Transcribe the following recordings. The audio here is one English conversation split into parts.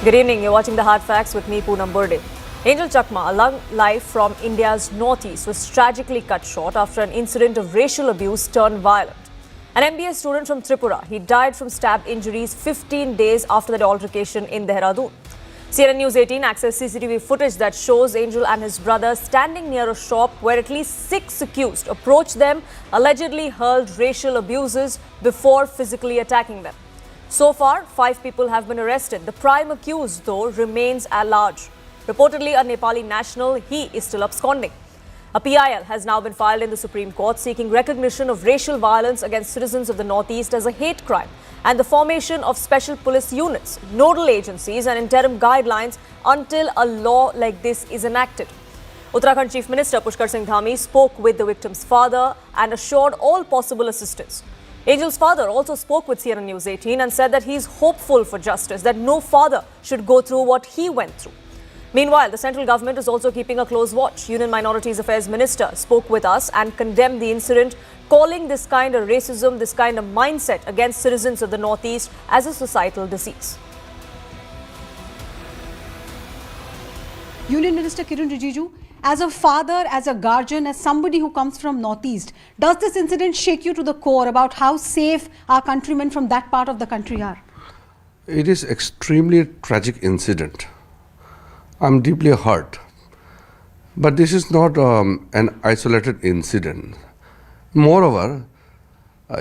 Good evening. You're watching the Hard Facts with me, Poonam Burde. Anjel Chakma, a long life from India's northeast, was tragically cut short after an incident of racial abuse turned violent. An MBA student from Tripura, he died from stab injuries 15 days after the altercation in Dehradun. CNN News18 accessed CCTV footage that shows Anjel and his brother standing near a shop where at least 6 accused approached them, allegedly hurled racial abuses before physically attacking them. So far, 5 people have been arrested. The prime accused, though, remains at large. Reportedly a Nepali national, he is still absconding. A PIL has now been filed in the Supreme Court seeking recognition of racial violence against citizens of the Northeast as a hate crime and the formation of special police units, nodal agencies and interim guidelines until a law like this is enacted. Uttarakhand Chief Minister Pushkar Singh Dhami spoke with the victim's father and assured all possible assistance. Anjel's father also spoke with CNN News18 and said that he is hopeful for justice, that no father should go through what he went through. Meanwhile, the central government is also keeping a close watch. Union Minorities Affairs Minister spoke with us and condemned the incident, calling this kind of racism, this kind of mindset against citizens of the Northeast as a societal disease. Union Minister Kiran Rijiju, as a father, as a guardian, as somebody who comes from Northeast, does this incident shake you to the core about how safe our countrymen from that part of the country are? It is extremely tragic incident. I'm deeply hurt. But this is not an isolated incident. Moreover,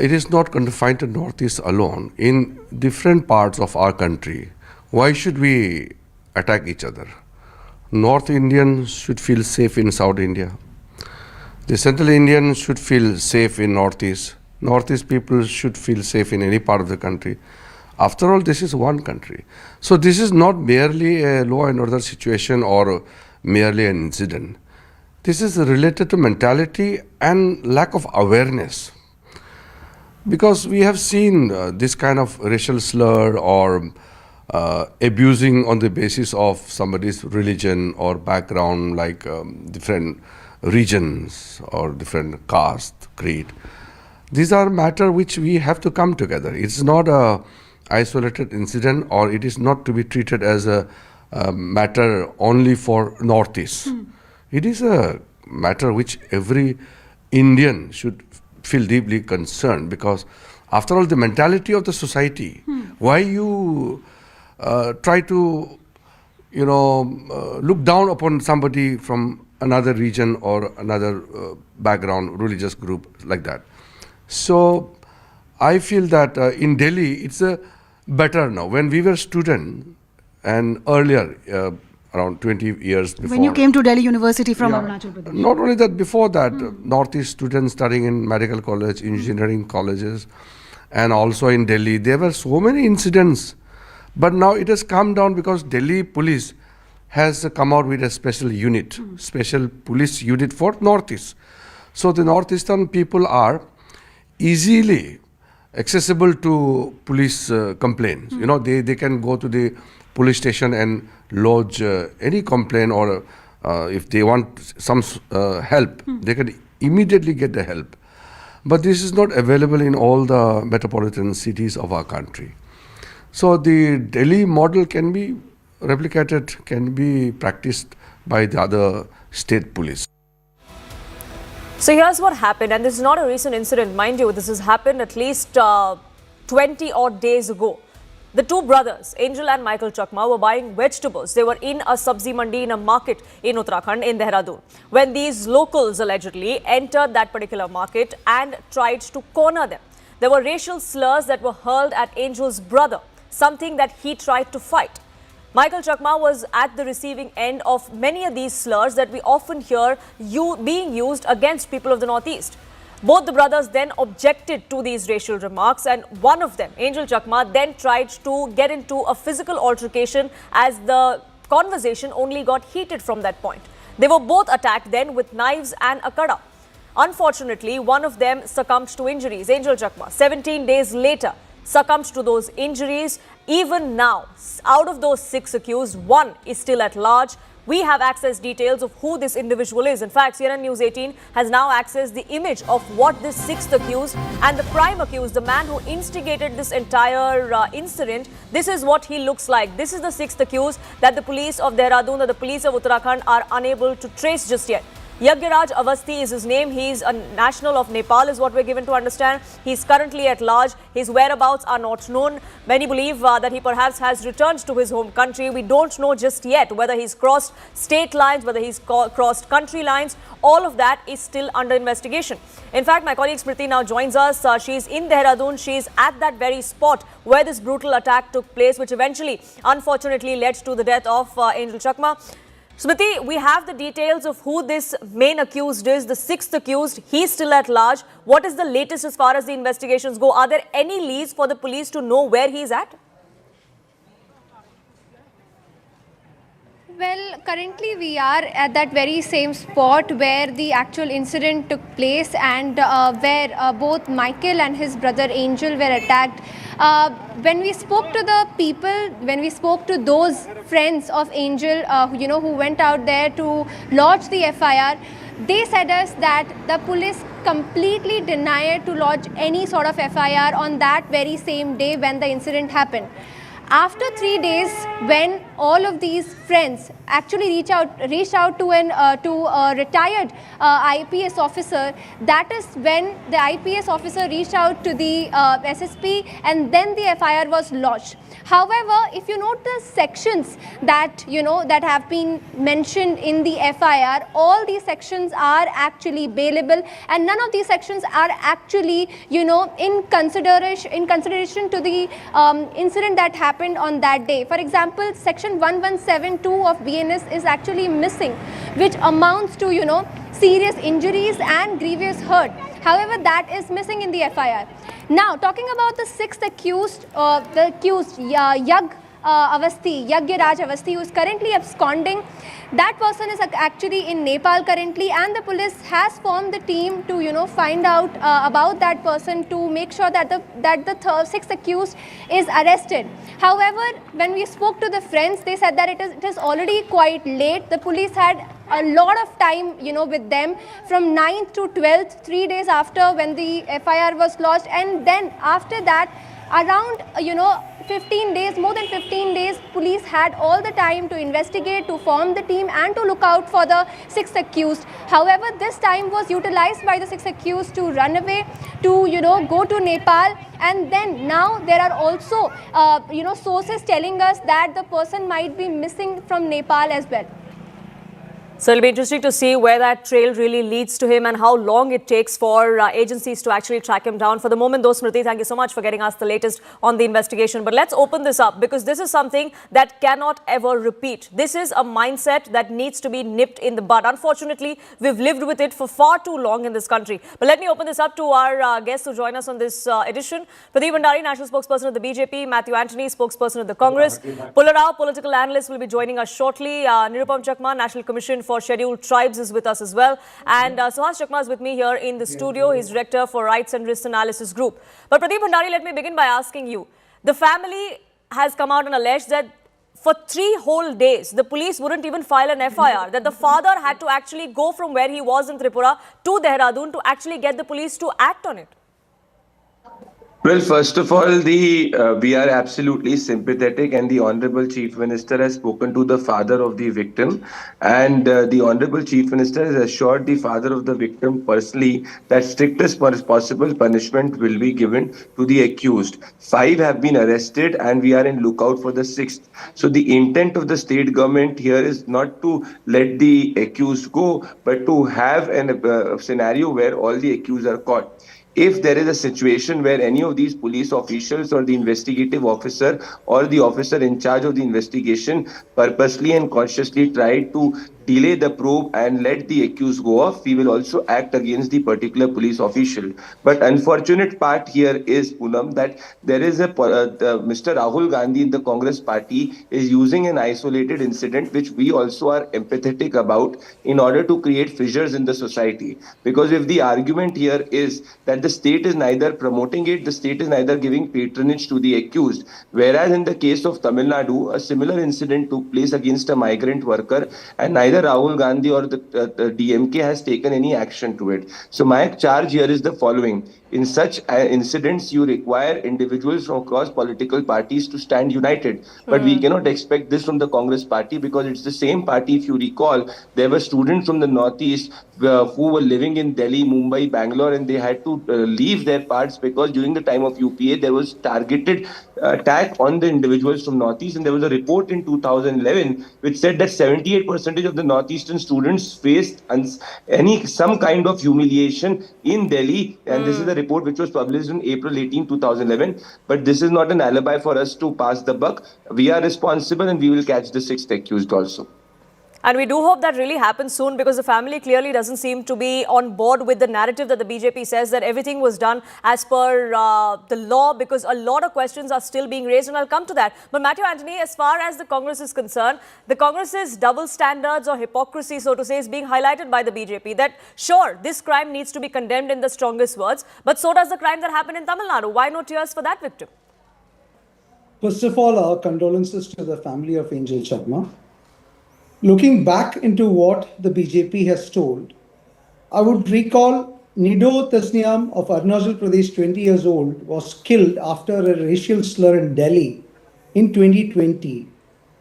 it is not confined to Northeast alone. In different parts of our country, why should we attack each other? North Indians should feel safe in South India. The Central Indians should feel safe in Northeast. Northeast people should feel safe in any part of the country. After all, this is one country. So this is not merely a law and order situation or merely an incident. This is related to mentality and lack of awareness. Because we have seen this kind of racial slur or abusing on the basis of somebody's religion or background, like different regions or different caste, creed. These are matters which we have to come together. It's not a isolated incident, or it is not to be treated as a matter only for Northeast. It is a matter which every Indian should feel deeply concerned, because after all, the mentality of the society, why you try to, look down upon somebody from another region or another background, religious group like that. So I feel that in Delhi, it's better now. When we were students and earlier, around 20 years before. When you came to Delhi University from Arunachal Pradesh. Not only that, before that, Northeast students studying in medical college, engineering colleges, and also in Delhi, there were so many incidents. But now it has come down because Delhi police has come out with a special unit, special police unit for Northeast. So the Northeastern people are easily accessible to police complaints. They can go to the police station and lodge any complaint, or if they want some help, they can immediately get the help. But this is not available in all the metropolitan cities of our country. So the Delhi model can be replicated, can be practiced by the other state police. So here's what happened, and this is not a recent incident, mind you. This has happened at least 20 odd days ago. The two brothers, Anjel and Michael Chakma, were buying vegetables. They were in a sabzi mandi in a market in Uttarakhand, in Dehradun, when these locals allegedly entered that particular market and tried to corner them. There were racial slurs that were hurled at Anjel's brother, something that he tried to fight. Michael Chakma was at the receiving end of many of these slurs that we often hear being used against people of the Northeast. Both the brothers then objected to these racial remarks, and one of them, Anjel Chakma, then tried to get into a physical altercation as the conversation only got heated from that point. They were both attacked then with knives and a kada. Unfortunately, one of them succumbed to injuries. Anjel Chakma, 17 days later, succumbed to those injuries. Even now, out of those 6 accused, one is still at large. we have accessed details of who this individual is. In fact, CNN News 18 has now accessed the image of what this sixth accused and the prime accused, the man who instigated this entire incident. This is what he looks like. This is the sixth accused that the police of Dehradun, that the police of Uttarakhand are unable to trace just yet. Yagiraj Avasthi is his name. He's a national of Nepal is what we're given to understand. He's currently at large. His whereabouts are not known. Many believe that he perhaps has returned to his home country. We don't know just yet whether he's crossed state lines, whether he's crossed country lines. All of that is still under investigation. In fact, my colleague Smriti now joins us. She's in Dehradun. She's at that very spot where this brutal attack took place, which eventually, unfortunately, led to the death of Anjel Chakma. Smriti, we have the details of who this main accused is, the sixth accused. He's still at large. What is the latest as far as the investigations go? Are there any leads for the police to know where he's at? Well, currently we are at that very same spot where the actual incident took place and where both Michael and his brother Angel were attacked. When we spoke to the people, when we spoke to those friends of Angel, who went out there to lodge the FIR, they said us that the police completely denied to lodge any sort of FIR on that very same day when the incident happened. After 3 days, when all of these friends actually reached out to a retired IPS officer, that is when the IPS officer reached out to the SSP and then the FIR was lodged. However, if you note the sections that that have been mentioned in the FIR, all these sections are actually bailable, and none of these sections are actually in consideration to the incident that happened on that day. For example, section 1172 of BNS is actually missing, which amounts to serious injuries and grievous hurt. However, that is missing in the FIR. Now, talking about the sixth accused, Yagiraj Avasthi, who is currently absconding. That person is actually in Nepal currently, and the police has formed the team to find out about that person to make sure that the sixth accused is arrested. However, when we spoke to the friends, they said that it is already quite late. The police had a lot of time with them from 9th to 12th, 3 days after when the FIR was lodged, and then after that around 15 days, more than 15 days, police had all the time to investigate, to form the team and to look out for the sixth accused. However, this time was utilized by the sixth accused to run away, to go to Nepal, and then now there are also sources telling us that the person might be missing from Nepal as well. So it'll be interesting to see where that trail really leads to him and how long it takes for agencies to actually track him down. For the moment, though, Smriti, thank you so much for getting us the latest on the investigation. But let's open this up, because this is something that cannot ever repeat. This is a mindset that needs to be nipped in the bud. Unfortunately, we've lived with it for far too long in this country. But let me open this up to our guests who join us on this edition. Pradeep Bhandari, national spokesperson of the BJP. Matthew Antony, spokesperson of the Congress. Pularao, political analyst, will be joining us shortly. Nirupam Chakma, National Commission for Scheduled Tribes, is with us as well. And Suhas Chakma is with me here in the studio. He's director for Rights and Risk Analysis Group. But Pradeep Bhandari, let me begin by asking you. The family has come out and alleged that for 3 whole days, the police wouldn't even file an FIR, that the father had to actually go from where he was in Tripura to Dehradun to actually get the police to act on it. Well, first of all, we are absolutely sympathetic, and the Honorable Chief Minister has spoken to the father of the victim, and the Honorable Chief Minister has assured the father of the victim personally that strictest possible punishment will be given to the accused. 5 have been arrested, and we are in lookout for the 6th. So the intent of the state government here is not to let the accused go, but to have a scenario where all the accused are caught. If there is a situation where any of these police officials or the investigative officer or the officer in charge of the investigation purposely and consciously try to delay the probe and let the accused go off, we will also act against the particular police official. But unfortunate part here is, Poonam, that there is Mr. Rahul Gandhi in the Congress party is using an isolated incident which we also are empathetic about in order to create fissures in the society. Because if the argument here is that the state is neither promoting it, the state is neither giving patronage to the accused, whereas in the case of Tamil Nadu, a similar incident took place against a migrant worker, and neither Rahul Gandhi or the DMK has taken any action to it. So my charge here is the following. In such incidents, you require individuals from across political parties to stand united. But we cannot expect this from the Congress party, because it's the same party. If you recall, there were students from the Northeast who were living in Delhi, Mumbai, Bangalore, and they had to leave their parts because during the time of UPA, there was targeted attack on the individuals from Northeast. And there was a report in 2011 which said that 78% of the Northeastern students faced some kind of humiliation in Delhi. And this is the report which was published in April 18, 2011. But this is not an alibi for us to pass the buck. We are responsible, and we will catch the sixth accused also. And we do hope that really happens soon, because the family clearly doesn't seem to be on board with the narrative that the BJP says that everything was done as per the law, because a lot of questions are still being raised, and I'll come to that. But Matthew Anthony, as far as the Congress is concerned, the Congress's double standards or hypocrisy, so to say, is being highlighted by the BJP, that sure, this crime needs to be condemned in the strongest words, but so does the crime that happened in Tamil Nadu. Why no tears for that victim? First of all, our condolences to the family of Anjel Chakma. Looking back into what the BJP has told, I would recall Nido Tasniam of Arunachal Pradesh, 20 years old, was killed after a racial slur in Delhi in 2020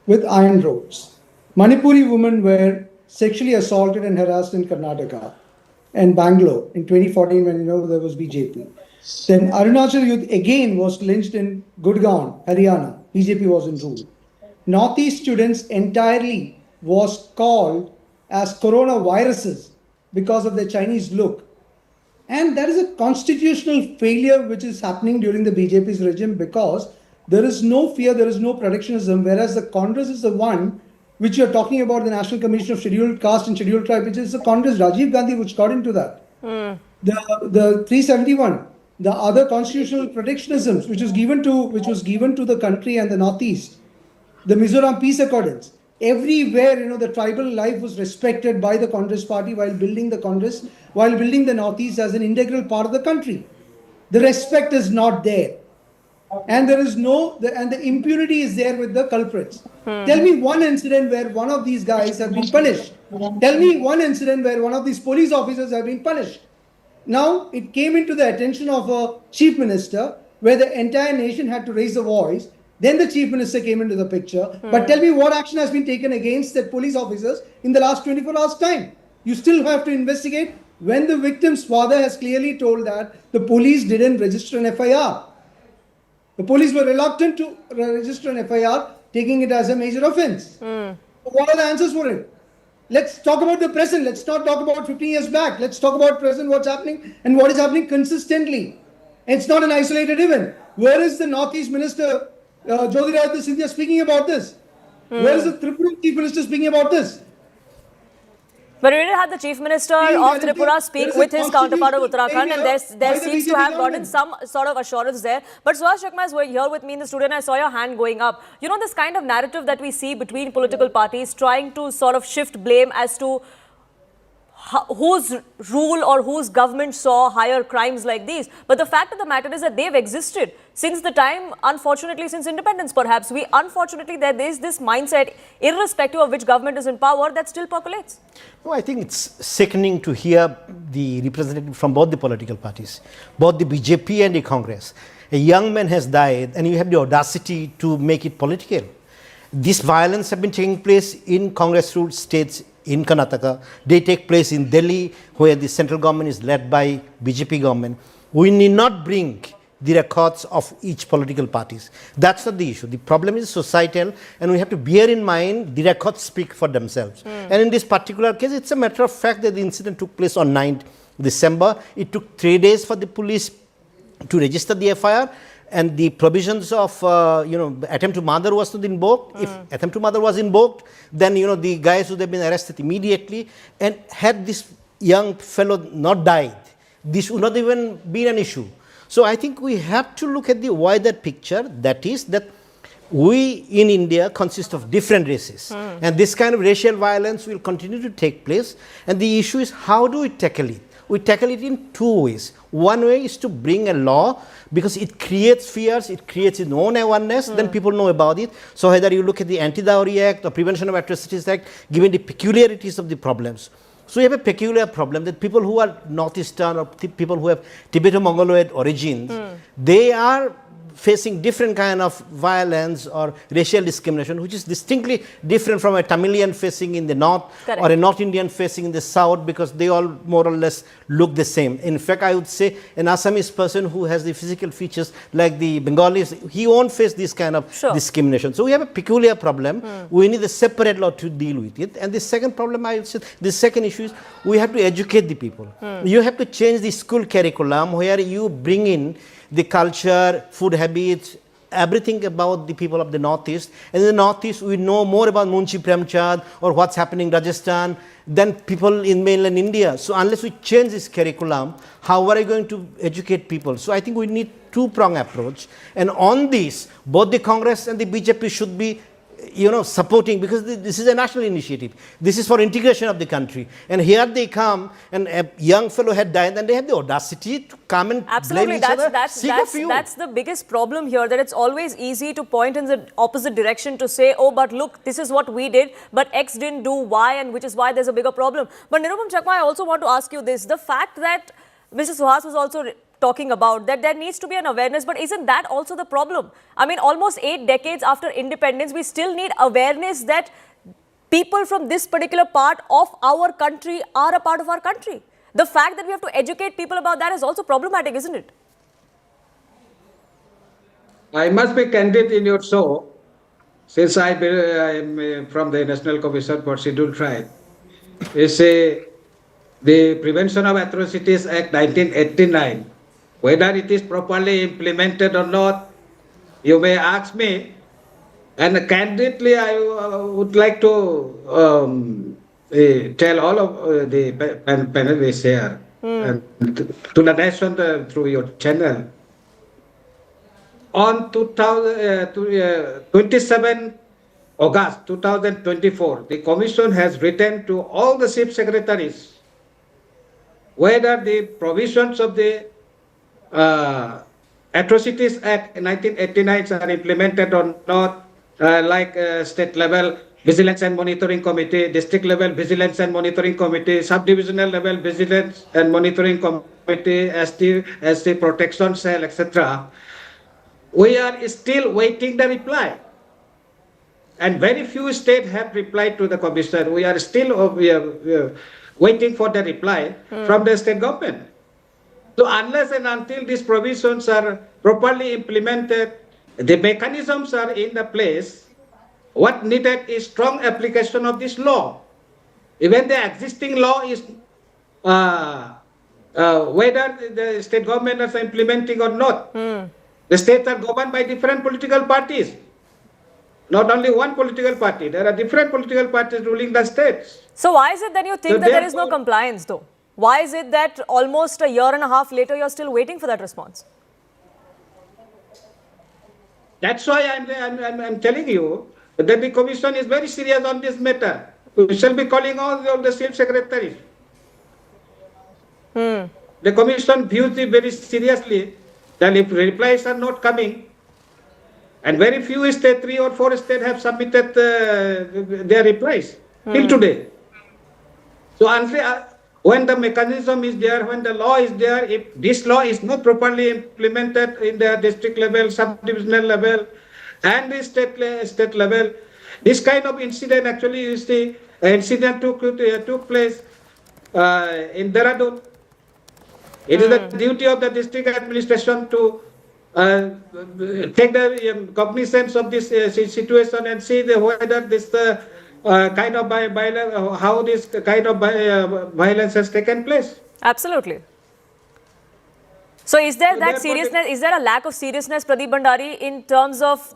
with iron rods. Manipuri women were sexually assaulted and harassed in Karnataka and Bangalore in 2014 when there was BJP. Then Arunachal youth again was lynched in Gurgaon, Haryana. BJP was in rule. Northeast students entirely was called as coronaviruses because of their Chinese look. And that is a constitutional failure which is happening during the BJP's regime, because there is no fear, there is no protectionism, whereas the Congress is the one which you are talking about, the National Commission of Scheduled Caste and Scheduled Tribe, which is the Congress, Rajiv Gandhi, which got into that. The 371, the other constitutional protectionisms which was given to the country and the Northeast, the Mizoram Peace Accordance. Everywhere, the tribal life was respected by the Congress party while building the Congress, while building the Northeast as an integral part of the country. The respect is not there. And there is and the impunity is there with the culprits. Tell me one incident where one of these guys have been punished. Tell me one incident where one of these police officers have been punished. Now, it came into the attention of a chief minister where the entire nation had to raise a voice. Then the chief minister came into the picture. But tell me what action has been taken against the police officers in the last 24 hours time. You still have to investigate when the victim's father has clearly told that the police didn't register an FIR. The police were reluctant to register an FIR, taking it as a major offense. What are the answers for it? Let's talk about the present. Let's not talk about 15 years back. Let's talk about present, what's happening and what is happening consistently. And it's not an isolated event. Where is the Northeast Minister Jyotiraditta Scindia speaking about this? Where is the Tripura Chief Minister speaking about this? But we did have the Chief Minister of Tripura speak with his counterpart of Uttarakhand, and there seems to have gotten some sort of assurance there. But Suhas Chakma is here with me in the studio, and I saw your hand going up. This kind of narrative that we see between political parties trying to sort of shift blame as to whose rule or whose government saw higher crimes like these. But the fact of the matter is that they've existed since the time, unfortunately, since independence perhaps. Unfortunately, there is this mindset, irrespective of which government is in power, that still percolates. No, I think it's sickening to hear the representative from both the political parties, both the BJP and the Congress. A young man has died and you have the audacity to make it political. This violence has been taking place in Congress-ruled states in Karnataka. They take place in Delhi, where the central government is led by BJP government. We need not bring the records of each political parties. That's not the issue. The problem is societal, and we have to bear in mind the records speak for themselves. And in this particular case, it's a matter of fact that the incident took place on 9th December. It took 3 days for the police to register the FIR. and the provisions of attempt to murder was not invoked. If attempt to murder was invoked, then the guys would have been arrested immediately. And had this young fellow not died, this would not even be an issue. So I think we have to look at the wider picture, that is that we in India consist of different races, and this kind of racial violence will continue to take place, and the issue is how do we tackle it? We tackle it in two ways. One way is to bring a law, because it creates fears, it creates its own awareness, then people know about it. So whether you look at the Anti-Dowry Act or Prevention of Atrocities Act, given the peculiarities of the problems. So we have a peculiar problem that people who are Northeastern or people who have Tibeto-Mongoloid origins, they are facing different kind of violence or racial discrimination, which is distinctly different from a Tamilian facing in the north Correct. or a North Indian facing in the south, because they all more or less look the same. In fact, I would say an Assamese person who has the physical features like the Bengalis, he won't face this kind of Sure. discrimination. So we have a peculiar problem. We need a separate law to deal with it. And the second problem, I would say, the second issue is we have to educate the people. You have to change the school curriculum where you bring in the culture, food habits, everything about the people of the Northeast. And in the Northeast, we know more about Munshi Premchand or what's happening in Rajasthan than people in mainland India. So unless we change this curriculum, how are we going to educate people? So I think we need two-pronged approach. And on this, both the Congress and the BJP should be supporting, because this is a national initiative. This is for integration of the country. And here they come, and a young fellow had died, and they have the audacity to come and Absolutely, blame each other. that's the biggest problem here, that it's always easy to point in the opposite direction to say, oh, but look, this is what we did, but X didn't do Y, and which is why there's a bigger problem. But Nirupam Chakma, I also want to ask you this. The fact that Mr. Suhas was also talking about that there needs to be an awareness, but isn't that also the problem? I mean, almost 8 decades after independence, we still need awareness that people from this particular part of our country are a part of our country. The fact that we have to educate people about that is also problematic, isn't it? I must be candid in your show, since I am from the National Commission for Scheduled Tribe. The Prevention of Atrocities Act 1989, whether it is properly implemented or not, you may ask me. And candidly, I would like to tell all of the panelists here and to the nation through your channel. On 27 August 2024, the Commission has written to all the chief secretaries whether the provisions of the Atrocities Act 1989 are implemented or not, like state level Vigilance and Monitoring Committee, district level Vigilance and Monitoring Committee, subdivisional level Vigilance and Monitoring Committee, ST Protection Cell, etc. We are still waiting the reply. And very few states have replied to the Commission. We are still waiting for the reply from the state government. So unless and until these provisions are properly implemented, the mechanisms are in the place, what needed is strong application of this law. Even the existing law is, whether the state government is implementing or not, the states are governed by different political parties. Not only one political party, there are different political parties ruling the states. So why is it that you think that there is no compliance though? Why is it that almost a year and a half later you're still waiting for that response? That's why I'm telling you that the Commission is very serious on this matter. We shall be calling all the chief secretaries. The Commission views it very seriously, that if replies are not coming, and very few states, 3 or 4 states have submitted their replies till today. So when the mechanism is there, when the law is there, if this law is not properly implemented in the district level, subdivisional level, and the state level, this kind of incident actually is the incident took place in Dehradun. It is the duty of the district administration to take the cognizance of this situation and see whether this kind of how this kind of violence has taken place. Absolutely. So is there So that therefore, seriousness, is there a lack of seriousness, Pradeep Bhandari, in terms of,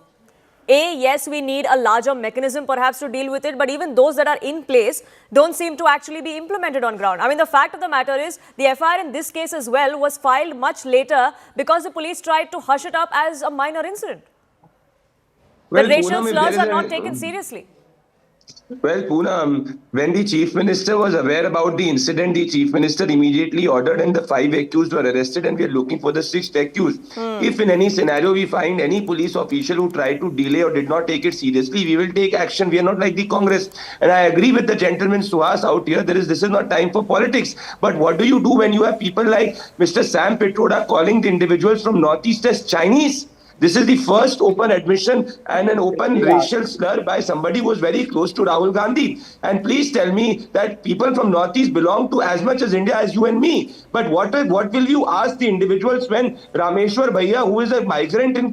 yes, we need a larger mechanism perhaps to deal with it, but even those that are in place don't seem to actually be implemented on ground. I mean, the fact of the matter is the FIR in this case as well was filed much later because the police tried to hush it up as a minor incident. Well, The racial Poonam, if slurs there are is not a- taken seriously. Well, Poonam, when the Chief Minister was aware about the incident, the Chief Minister immediately ordered and the 5 accused were arrested and we are looking for the 6th accused. If in any scenario we find any police official who tried to delay or did not take it seriously, we will take action. We are not like the Congress. And I agree with the gentleman Suhas out here. This is not time for politics. But what do you do when you have people like Mr. Sam Pitroda calling the individuals from Northeast as Chinese? This is the first open admission and an open racial slur by somebody who was very close to Rahul Gandhi. And please tell me that people from Northeast belong to as much as India as you and me. But what will you ask the individuals when Rameshwar Bhaiya, who is a migrant in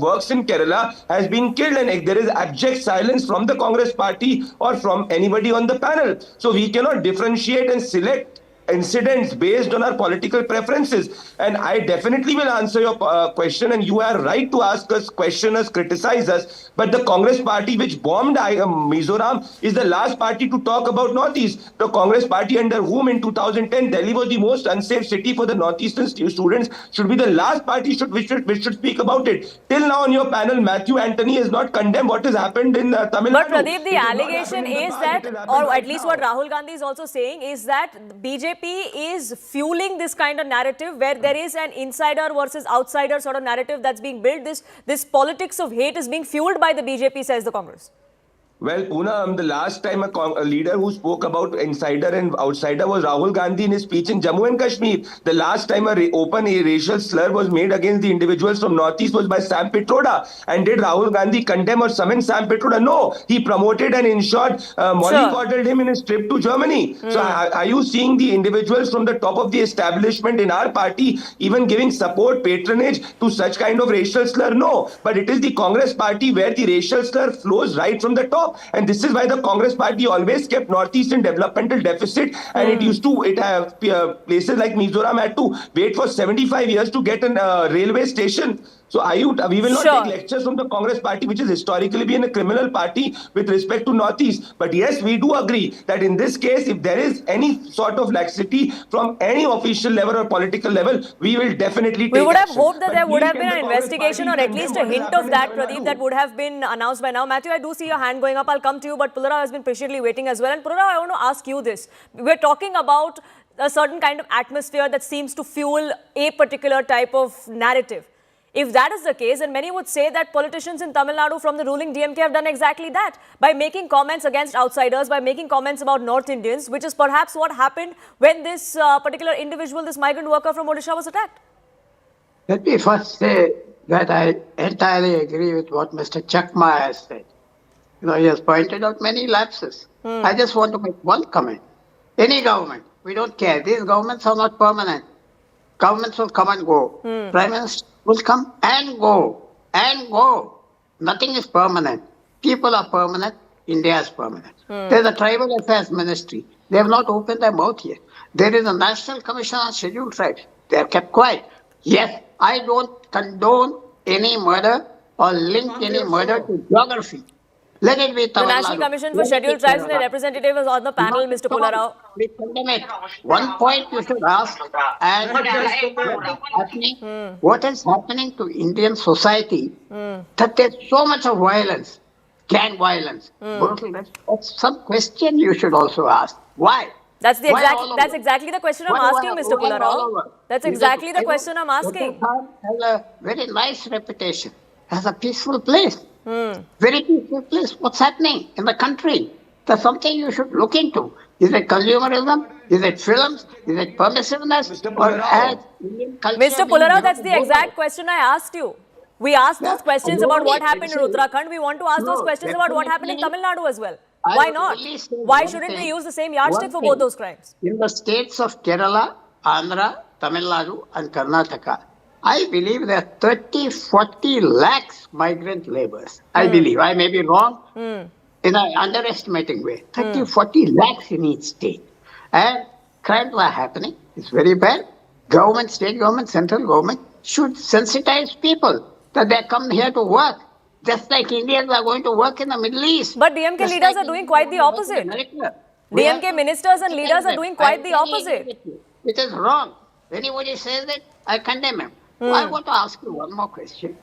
works in Kerala, has been killed and there is abject silence from the Congress party or from anybody on the panel? So we cannot differentiate and select incidents based on our political preferences. And I definitely will answer your question, and you are right to ask us, question us, criticize us. But the Congress party, which bombed Mizoram, is the last party to talk about Northeast. The Congress party under whom in 2010 Delhi was the most unsafe city for the Northeastern students should be the last party which should speak about it. Till now on your panel, Matthew Anthony has not condemned what has happened in Tamil But Nadu. Pradeep, the It has not allegation happened in the is past, that, it has happened or right at least now. what Rahul Gandhi is also saying, is that BJP is fueling this kind of narrative where there is an insider versus outsider sort of narrative that's being built. This politics of hate is being fueled by the BJP, says the Congress. Well, Poonam, the last time a leader who spoke about insider and outsider was Rahul Gandhi in his speech in Jammu and Kashmir. The last time open racial slur was made against the individuals from Northeast was by Sam Pitroda. And did Rahul Gandhi condemn or summon Sam Pitroda? No. He promoted and ensured mollycoddled him in his trip to Germany. So are you seeing the individuals from the top of the establishment in our party even giving support, patronage to such kind of racial slur? No. But it is the Congress party where the racial slur flows right from the top. And this is why the Congress party always kept Northeast in developmental deficit, and it have places like Mizoram had to wait for 75 years to get a railway station. So we will not take lectures from the Congress party, which has historically been a criminal party with respect to Northeast. But yes, we do agree that in this case, if there is any sort of laxity from any official level or political level, we will definitely take We would have action. hoped that But there would please have can been the an Congress investigation or party at least a condemn what hint has of that, happened in Pradeep, Tamil that Nadu? would have been announced by now. Matthew, I do see your hand going up. I'll come to you, but Pulara has been patiently waiting as well. And Pulara, I want to ask you this. We're talking about a certain kind of atmosphere that seems to fuel a particular type of narrative. If that is the case, then many would say that politicians in Tamil Nadu from the ruling DMK have done exactly that by making comments against outsiders, by making comments about North Indians, which is perhaps what happened when this particular individual, this migrant worker from Odisha, was attacked. Let me first say that I entirely agree with what Mr. Chakma has said. He has pointed out many lapses. I just want to make one comment. Any government, we don't care. These governments are not permanent. Governments will come and go. Prime Minister will come and go. And go. Nothing is permanent. People are permanent. India is permanent. There's a Tribal Affairs Ministry. They have not opened their mouth yet. There is a National Commission on Scheduled Tribes. They are kept quiet. Yes, I don't condone any murder or link any murder to geography. Let it be The Tamil National Nadu. Commission for Let it be Scheduled Tribes and their Kerala. representative is on the panel, Mr. Pularao. We condemn it. One point you should ask, and what is happening to Indian society, that there's so much of violence, gang violence, brutal. That's some question you should also ask. Why? That's Why all over? exactly the question I'm Why asking, Mr. all Pularao. over? That's Is exactly it- the question I'm asking. Rajasthan has a very nice reputation as a peaceful place. Very peaceful place. What's happening in the country? That's something you should look into. Is it consumerism? Is it films? Is it permissiveness? Mr. Or Pularao. has Indian culture Mr. been Pularao, given that's the over? exact question I asked you. We asked those questions about what happened in Actually, Uttarakhand. We want to ask those no, questions about what happened in definitely. Tamil Nadu as well. I Why would not? only say Why one shouldn't we thing. use the same yardstick for One both thing. those crimes? In the states of Kerala, Andhra, Tamil Nadu and Karnataka, I believe there are 30-40 lakhs migrant laborers. I believe. I may be wrong in an underestimating way. 30-40 lakhs in each state. And crimes are happening. It's very bad. government, state government, central government should sensitize people that they come here to work. Just like Indians are going to work in the Middle East. But DMK Just leaders like are doing Indians quite the going to work in opposite. America. We have DMK to ministers and leaders are condemn doing it. quite I the totally agree opposite. with you. It is wrong. Anybody says it, I condemn him. I want to ask you one more question.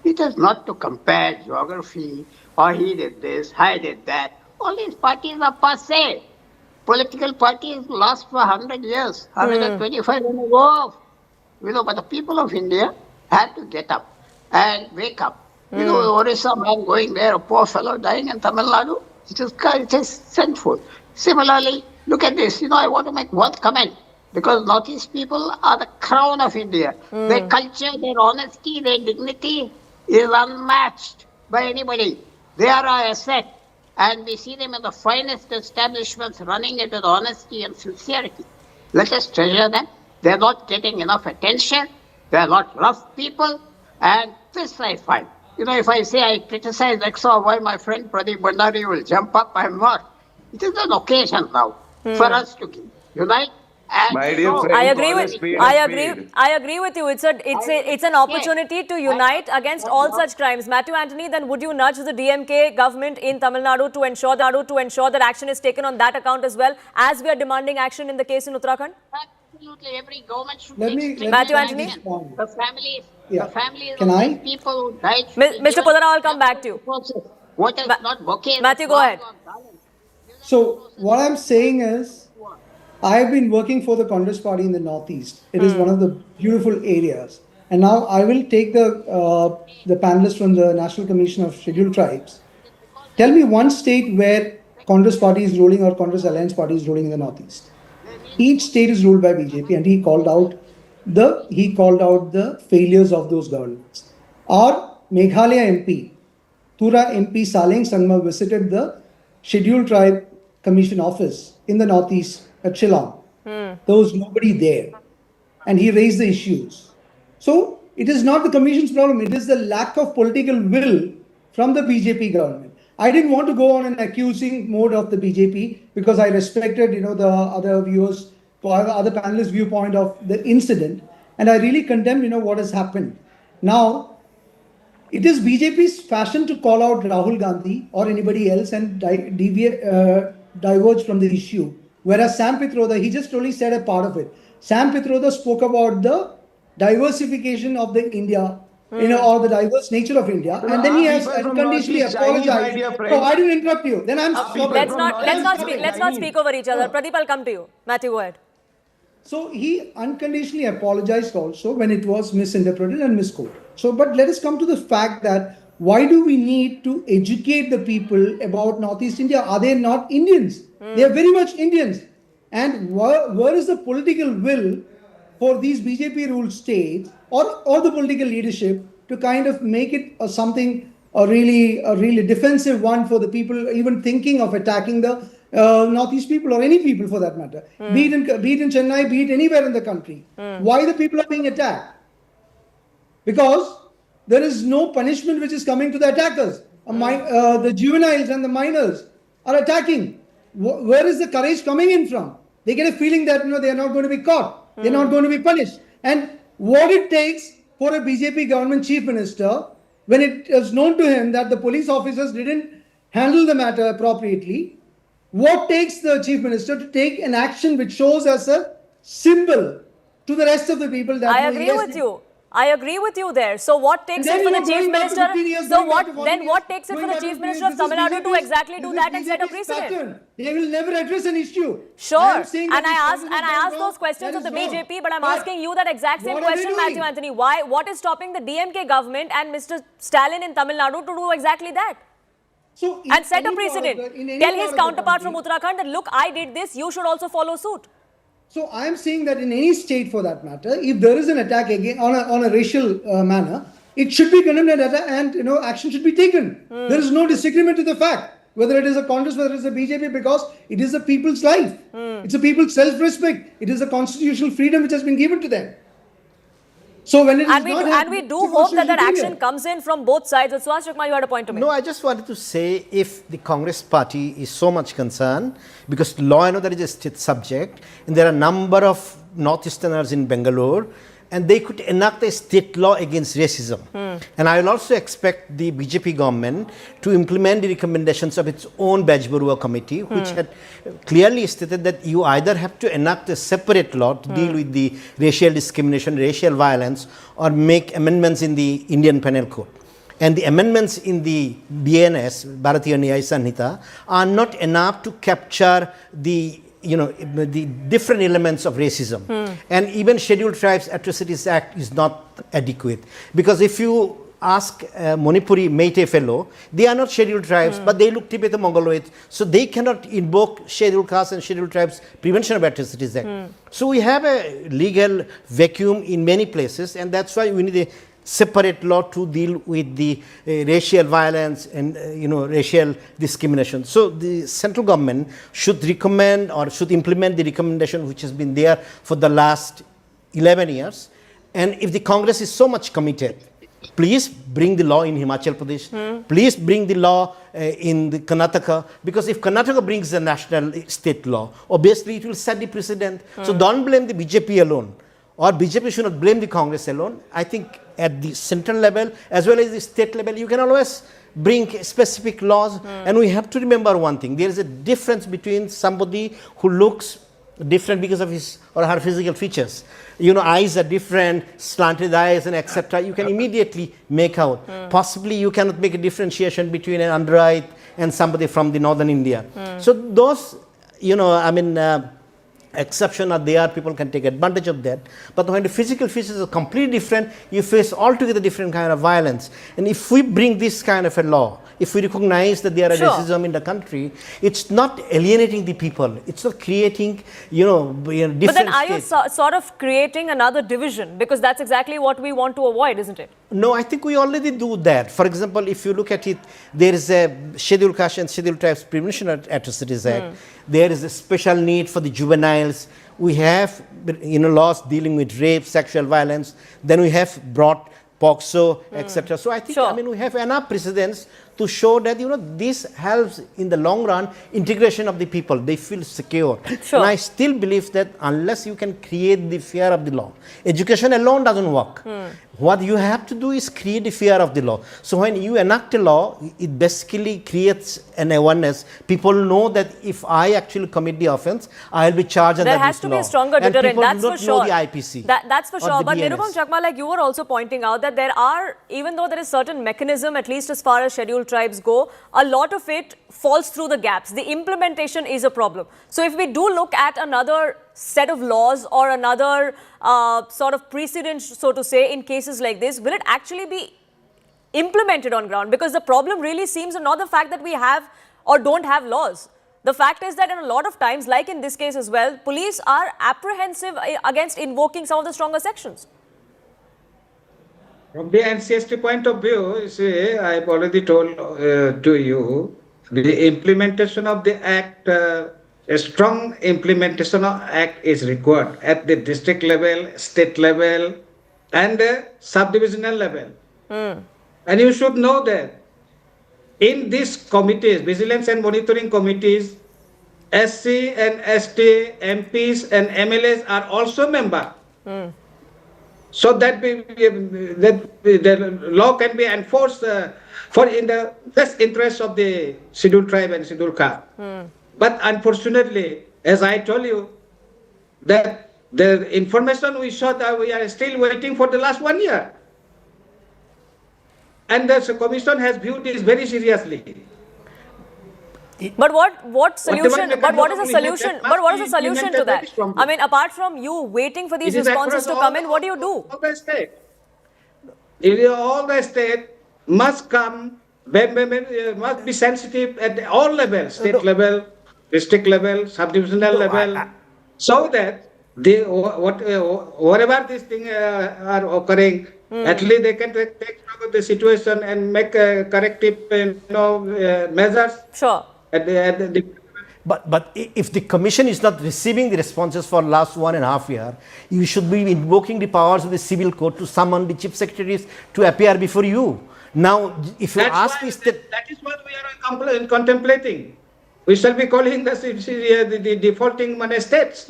It is not to compare geography or he did this, I did that. All these parties are passé. Political parties last for 100 years, 125 and go off. But the people of India had to get up and wake up. Orissa man going there, a poor fellow dying in Tamil Nadu, it is sinful. Similarly, look at this. I want to make one comment because Northeast people are the crown of India. Their culture, their honesty, their dignity is unmatched by anybody. They are our asset. And we see them in the finest establishments running it with honesty and sincerity. Let us treasure them. They're not getting enough attention. They're not rough people. And this I find. If I say I criticize X or Y, my friend Pradeep Bhandari will jump up. I'm not. It is an occasion now for us to unite. And My dear friend, I agree call a with spade a spade. I agree with you. It's an opportunity to unite against all such crimes. Matthew Anthony, then would you nudge the DMK government in Tamil Nadu to ensure that action is taken on that account as well, as we are demanding action in the case in Uttarakhand? Absolutely, every government should Let take me- strict Matthew action. Anthony? The families, Yeah. the families Can of I? these people who died. should be Mr. given Pudana, I'll come back to you. resources. What is not bouquet? Matthew, go ahead. So what I'm saying is, I have been working for the Congress Party in the Northeast. It is one of the beautiful areas. And now I will take the panelists from the National Commission of Scheduled Tribes. Tell me one state where Congress Party is ruling or Congress Alliance Party is ruling in the Northeast. Each state is ruled by BJP, and he called out the failures of those governments. Our Meghalaya MP, Tura MP Saleng Sangma visited the Scheduled Tribe Commission office in the Northeast at Shillong. There was nobody there. And he raised the issues. So it is not the commission's problem, it is the lack of political will from the BJP government. I didn't want to go on an accusing mode of the BJP because I respected, the other viewers, other panelists' viewpoint of the incident. And I really condemned, what has happened. Now, it is BJP's fashion to call out Rahul Gandhi or anybody else and diverge from the issue. Whereas Sam Pitroda, he just only said a part of it. Sam Pitroda spoke about the diversification of the India, or the diverse nature of India, and then he has unconditionally apologized. So I didn't interrupt you. Then I'm stopping. Let's not speak over each other. Pradeep, I'll come to you. Matthew, go ahead. So he unconditionally apologized also when it was misinterpreted and misquoted. So, but let us come to the fact that why do we need to educate the people about Northeast India? Are they not Indians? They are very much Indians. And where is the political will for these BJP ruled states or the political leadership to kind of make it a really defensive one for the people even thinking of attacking the Northeast people or any people for that matter, be it in Chennai, be it anywhere in the country. Why the people are being attacked? Because there is no punishment which is coming to the attackers. The juveniles and the minors are attacking. Where is the courage coming in from? They get a feeling that they are not going to be caught. They are not going to be punished. And what it takes for a BJP government chief minister, when it is known to him that the police officers didn't handle the matter appropriately, what takes the chief minister to take an action which shows as a symbol to the rest of the people that I agree with you. I agree with you there. So what takes it for the chief minister? So what takes it for the chief minister of Tamil Nadu to exactly do that and set a precedent? They will never address an issue. Sure. And I asked those questions of the BJP, but I'm asking you that exact same question, Matthew Anthony. What is stopping the DMK government and Mr. Stalin in Tamil Nadu to do exactly that? So and set a precedent. Tell his counterpart from Uttarakhand that, look, I did this, you should also follow suit. So I am saying that in any state for that matter, if there is an attack again on a racial manner, it should be condemned and action should be taken. There is no disagreement to the fact, whether it is a Congress, whether it is a BJP, because it is the people's life. It's a people's self-respect. It is a constitutional freedom which has been given to them. So when it is we do hope that action comes in from both sides. Anjel Chakma, you had a point to make. No, I just wanted to say, if the Congress party is so much concerned, because law and order is a state subject, and there are a number of Northeasterners in Bangalore, and they could enact a state law against racism. And I will also expect the BJP government to implement the recommendations of its own Bajbarua committee, which had clearly stated that you either have to enact a separate law to deal with the racial discrimination, racial violence, or make amendments in the Indian Penal Code. And the amendments in the BNS, Bharatiya Nyaya Sanhita, are not enough to capture the the different elements of racism. And even Scheduled Tribes Atrocities Act is not adequate. Because if you ask Manipuri Meitei fellow, they are not scheduled tribes, but they look Tibeto-Mongoloid, so they cannot invoke Scheduled Castes and Scheduled Tribes Prevention of Atrocities Act. So we have a legal vacuum in many places, and that's why we need a separate law to deal with the racial violence and racial discrimination. So the central government should recommend or should implement the recommendation which has been there for the last 11 years. And if the Congress is so much committed, please bring the law in Himachal Pradesh, please bring the law in the Karnataka, because if Karnataka brings the national state law, obviously it will set the precedent. So don't blame the BJP alone, or BJP should not blame the Congress alone. I think at the central level as well as the state level, you can always bring specific laws. And we have to remember one thing: there is a difference between somebody who looks different because of his or her physical features. Eyes are different, slanted eyes and etc. You can immediately make out. Possibly you cannot make a differentiation between an underite and somebody from the northern India. So those, exception are there, people can take advantage of that. But when the physical features are completely different, you face altogether different kind of violence. And if we bring this kind of a law, if we recognize that there are racism in the country, it's not alienating the people. It's not creating, different. But then are you sort of creating another division? Because that's exactly what we want to avoid, isn't it? No, I think we already do that. For example, if you look at it, there is a Scheduled Caste and Scheduled Tribes Prevention of Atrocities Act. There is a special need for the juveniles. We have, laws dealing with rape, sexual violence. Then we have brought POCSO, etc. So I think, we have enough precedents to show that, this helps in the long run integration of the people. They feel secure. And I still believe that unless you can create the fear of the law, education alone doesn't work. What you have to do is create the fear of the law. So when you enact a law, it basically creates an awareness. People know that if I actually commit the offense, I will be charged under this law. There has to be a stronger deterrent, that's for sure. Know the IPC. That's for sure. But Nirupam Chakma, like you were also pointing out, that there are, even though there is certain mechanism, at least as far as scheduled tribes go, a lot of it falls through the gaps. The implementation is a problem. So if we do look at another set of laws or another sort of precedent, so to say, in cases like this, will it actually be implemented on ground? Because the problem really seems not the fact that we have or don't have laws. The fact is that in a lot of times, like in this case as well, police are apprehensive against invoking some of the stronger sections. From the NCST point of view, you see, I've already told to you, the implementation of the Act, a strong implementation of Act is required at the district level, state level, and subdivisional level. And you should know that in these committees, vigilance and monitoring committees, SC and ST, MPs and MLAs are also members. So that the law can be enforced for in the best interest of the scheduled tribe and scheduled caste. But unfortunately, as I told you, that the information we saw that we are still waiting for the last 1 year. And the commission has viewed this very seriously. But what solution? But what is the solution? But what is the solution to that? I mean, apart from you waiting for these responses to come in, what do you do? All the state, all the state must come, must be sensitive at all levels, state level, district level, subdivisional level, so that whatever these things are occurring, at least they can take stock of the situation and make corrective measures. Sure. But if the commission is not receiving the responses for last 1.5 years, you should be invoking the powers of the civil court to summon the chief secretaries to appear before you. Now, if you ask the state, that is what we are contemplating. We shall be calling the defaulting money states.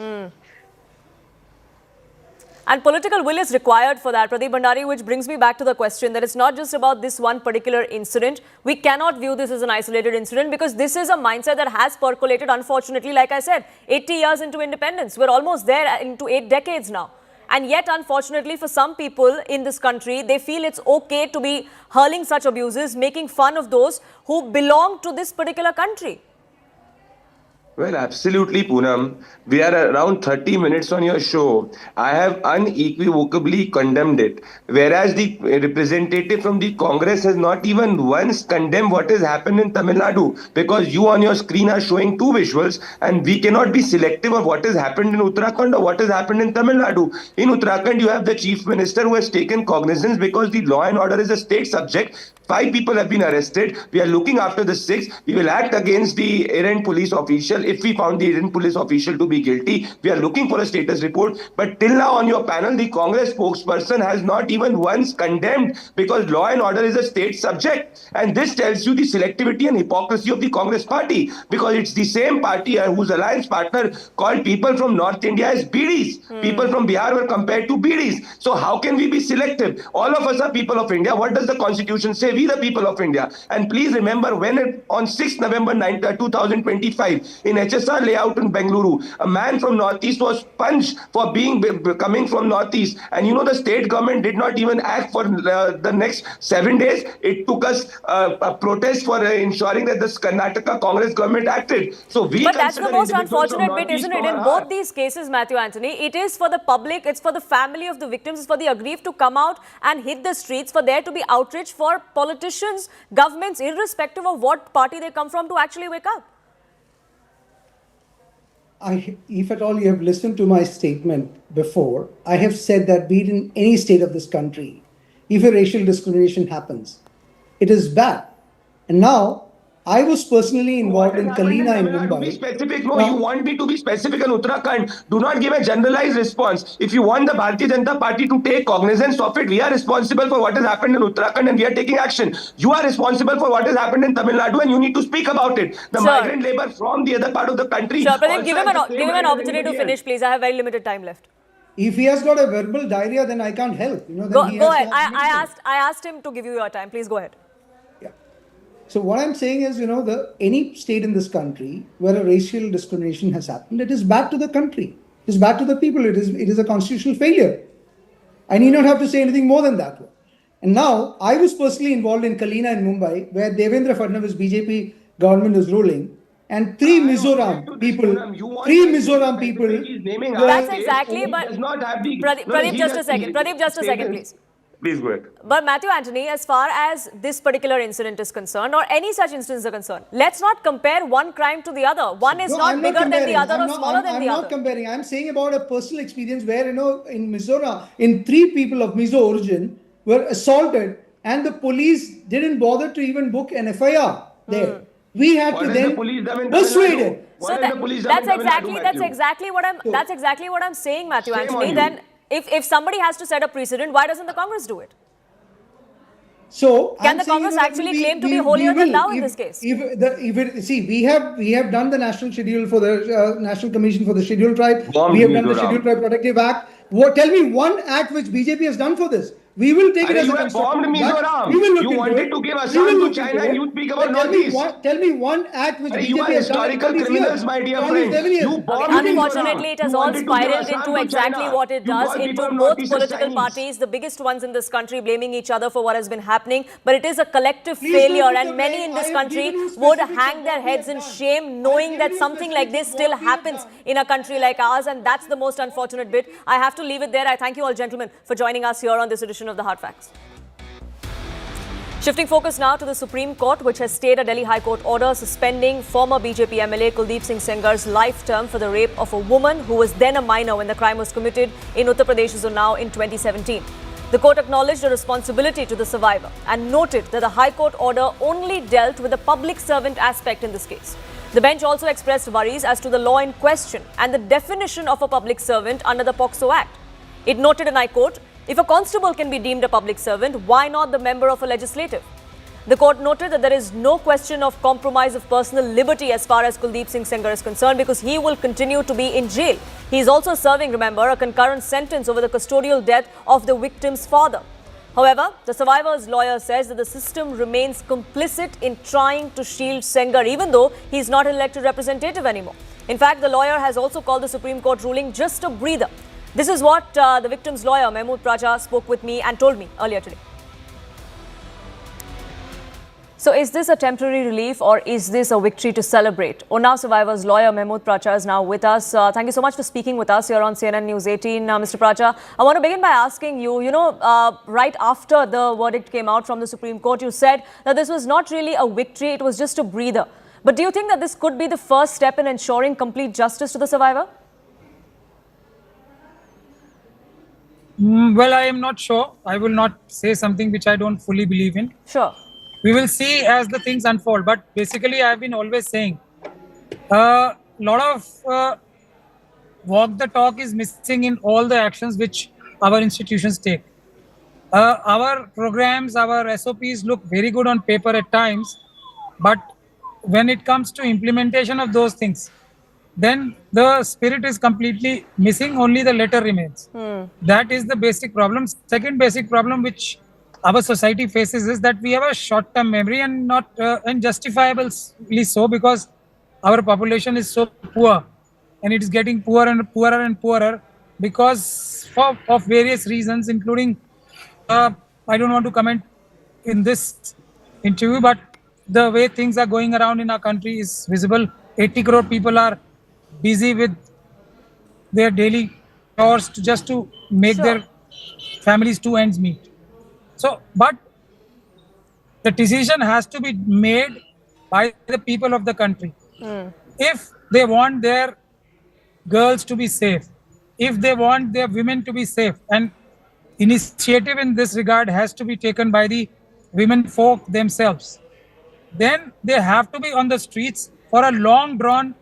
And political will is required for that, Pradeep Bhandari, which brings me back to the question that it's not just about this one particular incident. We cannot view this as an isolated incident because this is a mindset that has percolated, unfortunately, like I said, 80 years into independence. We're almost there into 8 decades now. And yet, unfortunately, for some people in this country, they feel it's okay to be hurling such abuses, making fun of those who belong to this particular country. Well, absolutely, Poonam. We are around 30 minutes on your show. I have unequivocally condemned it. Whereas the representative from the Congress has not even once condemned what has happened in Tamil Nadu. Because you on your screen are showing two visuals and we cannot be selective of what has happened in Uttarakhand or what has happened in Tamil Nadu. In Uttarakhand, you have the chief minister who has taken cognizance because the law and order is a state subject. 5 people have been arrested. We are looking after the 6th. We will act against the errant police official. If we found the errant police official to be guilty, we are looking for a status report. But till now on your panel, the Congress spokesperson has not even once condemned because law and order is a state subject. And this tells you the selectivity and hypocrisy of the Congress party because it's the same party whose alliance partner called people from North India as BDs. People from Bihar were compared to BDs. So how can we be selective? All of us are people of India. What does the Constitution say? We the people of India. And please remember when on 6th November 2025 in HSR layout in Bengaluru, a man from Northeast was punched for coming from Northeast. And you know the state government did not even act for the next 7 days. It took us a protest for ensuring that the Karnataka Congress government acted. So but that's the most unfortunate bit, isn't it? In both these cases, Matthew Anthony, it is for the public, it's for the family of the victims, it's for the aggrieved to come out and hit the streets, for there to be outrage, for politicians, governments, irrespective of what party they come from, to actually wake up. If at all you have listened to my statement before, I have said that be it in any state of this country, if a racial discrimination happens, it is bad. And now, I was personally involved in Kalina in Mumbai. Be specific. No, you want me to be specific in Uttarakhand. Do not give a generalized response. If you want the Bharatiya Janata Party to take cognizance of it, we are responsible for what has happened in Uttarakhand and we are taking action. You are responsible for what has happened in Tamil Nadu and you need to speak about it. The migrant labor from the other part of the country. Sure, Pradeep, give him an opportunity to finish, please. I have very limited time left. If he has got a verbal diarrhea, then I can't help. You know, go ahead. I asked him to give you your time. Please go ahead. So what I'm saying is, you know, any state in this country where a racial discrimination has happened, it is bad to the country. It is bad to the people. It is a constitutional failure. I need not have to say anything more than that. And now, I was personally involved in Kalina in Mumbai, where Devendra Fadnavis BJP government is ruling, and 3 Mizoram people. That's exactly, but Pradeep, just a second. Pradeep, just a second, please. Please go ahead. But Matthew Anthony, as far as this particular incident is concerned, or any such incidents are concerned, let's not compare one crime to the other. One is not bigger than the other or smaller than the other. I'm not comparing. I'm saying about a personal experience where, you know, in Mizoram, 3 people of Mizo origin were assaulted and the police didn't bother to even book an FIR there. We had to then persuade it. So that's exactly what I'm saying, Matthew Anthony. Then if somebody has to set a precedent, why doesn't the Congress do it? So can the Congress actually claim to be holier than thou in this case? We have done the national schedule for the National Commission for the Scheduled Tribe. We have done the Scheduled Tribe Protective Act. Tell me one act which BJP has done for this. We will take it as a constructive. We will look into it. You wanted to give Assam to China and you speak about Northeast. Tell me one act which BJP has done. You are historical criminals, my dear friend. Unfortunately, it has all spiraled into exactly what it does, into both political parties, the biggest ones in this country, blaming each other for what has been happening. But it is a collective failure, and many in this country would hang their heads in shame knowing that something like this still happens in a country like ours, and that's the most unfortunate bit. I have to leave it there. I thank you all, gentlemen, for joining us here on this edition of the Hard Facts. Shifting focus now to the Supreme Court, which has stayed a Delhi High Court order suspending former BJP MLA Kuldeep Singh Sengar's life term for the rape of a woman who was then a minor when the crime was committed in Uttar Pradesh's Unnao in 2017. The court acknowledged a responsibility to the survivor and noted that the High Court order only dealt with the public servant aspect in this case. The bench also expressed worries as to the law in question and the definition of a public servant under the POCSO Act. It noted, and I quote, "If a constable can be deemed a public servant, why not the member of a legislative?" The court noted that there is no question of compromise of personal liberty as far as Kuldeep Singh Sengar is concerned because he will continue to be in jail. He is also serving, remember, a concurrent sentence over the custodial death of the victim's father. However, the survivor's lawyer says that the system remains complicit in trying to shield Sengar even though he is not an elected representative anymore. In fact, the lawyer has also called the Supreme Court ruling just a breather. This is what the victim's lawyer, Mahmood Praja, spoke with me and told me earlier today. So is this a temporary relief or is this a victory to celebrate? Unnao survivor's lawyer Mahmood Praja is now with us. Thank you so much for speaking with us here on CNN News 18. Mr. Praja, I want to begin by asking you, right after the verdict came out from the Supreme Court, you said that this was not really a victory, it was just a breather. But do you think that this could be the first step in ensuring complete justice to the survivor? Well, I am not sure. I will not say something which I don't fully believe in. Sure. We will see as the things unfold. But basically, I have been always saying a lot of walk the talk is missing in all the actions which our institutions take. Our programs, our SOPs look very good on paper at times, but when it comes to implementation of those things, then the spirit is completely missing, only the letter remains. That is the basic problem. Second basic problem which our society faces is that we have a short-term memory and not and justifiably so, because our population is so poor and it is getting poorer and poorer and poorer because of various reasons, including I don't want to comment in this interview, but the way things are going around in our country is visible. 80 crore people are busy with their daily chores just to make their families two ends meet. So, but the decision has to be made by the people of the country. If they want their girls to be safe, if they want their women to be safe, and initiative in this regard has to be taken by the women folk themselves, then they have to be on the streets for a long drawn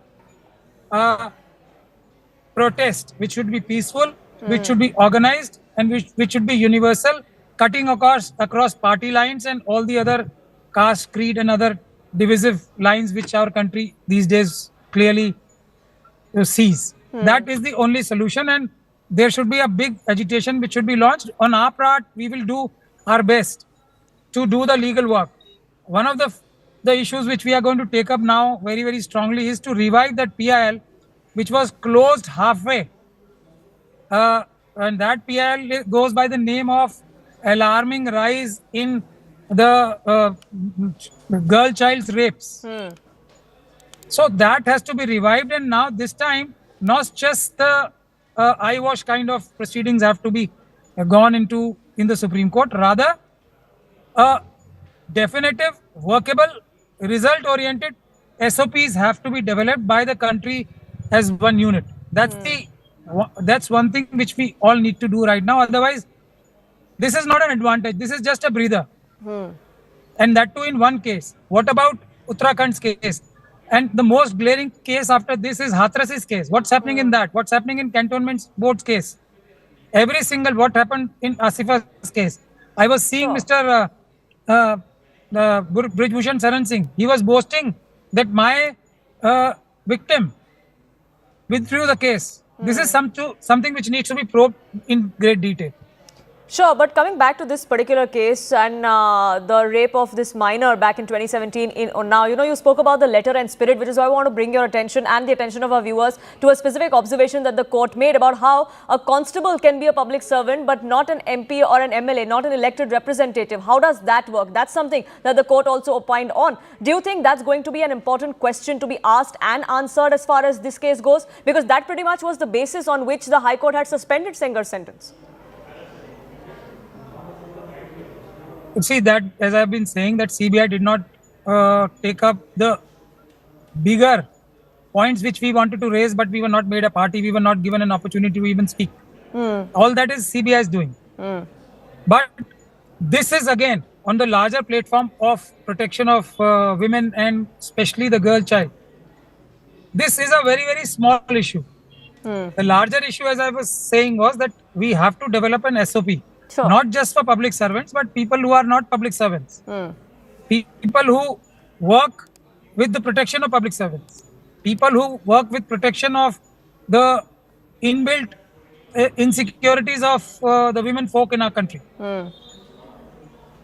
protest, which should be peaceful, which should be organized, and which should be universal, cutting across party lines and all the other caste, creed and other divisive lines which our country these days clearly sees. That is the only solution, and there should be a big agitation which should be launched. On our part, we will do our best to do the legal work. One of the issues which we are going to take up now very, very strongly is to revive that PIL which was closed halfway. And that PIL goes by the name of alarming rise in the girl child's rapes. So that has to be revived, and now this time not just the eyewash kind of proceedings have to be gone into in the Supreme Court, rather a definitive, workable, result oriented SOPs have to be developed by the country as one unit. That's one thing which we all need to do right now. Otherwise, this is not an advantage. This is just a breather. And that too in one case. What about Uttarakhand's case? And the most glaring case after this is Hathras's case. What's happening in that? What's happening in Cantonment Board's case? Every single what happened in Asifa's case. I was seeing Mr. Brijbhushan Saran Singh. He was boasting that my victim withdrew the case. This is something which needs to be probed in great detail. Sure, but coming back to this particular case and the rape of this minor back in 2017 in Unnao, you spoke about the letter and spirit, which is why I want to bring your attention and the attention of our viewers to a specific observation that the court made about how a constable can be a public servant but not an MP or an MLA, not an elected representative. How does that work? That's something that the court also opined on. Do you think that's going to be an important question to be asked and answered as far as this case goes? Because that pretty much was the basis on which the High Court had suspended Sengar's sentence. See that, as I've been saying, that CBI did not take up the bigger points which we wanted to raise, but we were not made a party. We were not given an opportunity to even speak. All that is CBI is doing. But this is again on the larger platform of protection of women and especially the girl child. This is a very, very small issue. The larger issue, as I was saying, was that we have to develop an SOP. Not just for public servants, but people who are not public servants. people who work with the protection of public servants, people who work with protection of the inbuilt insecurities of the women folk in our country.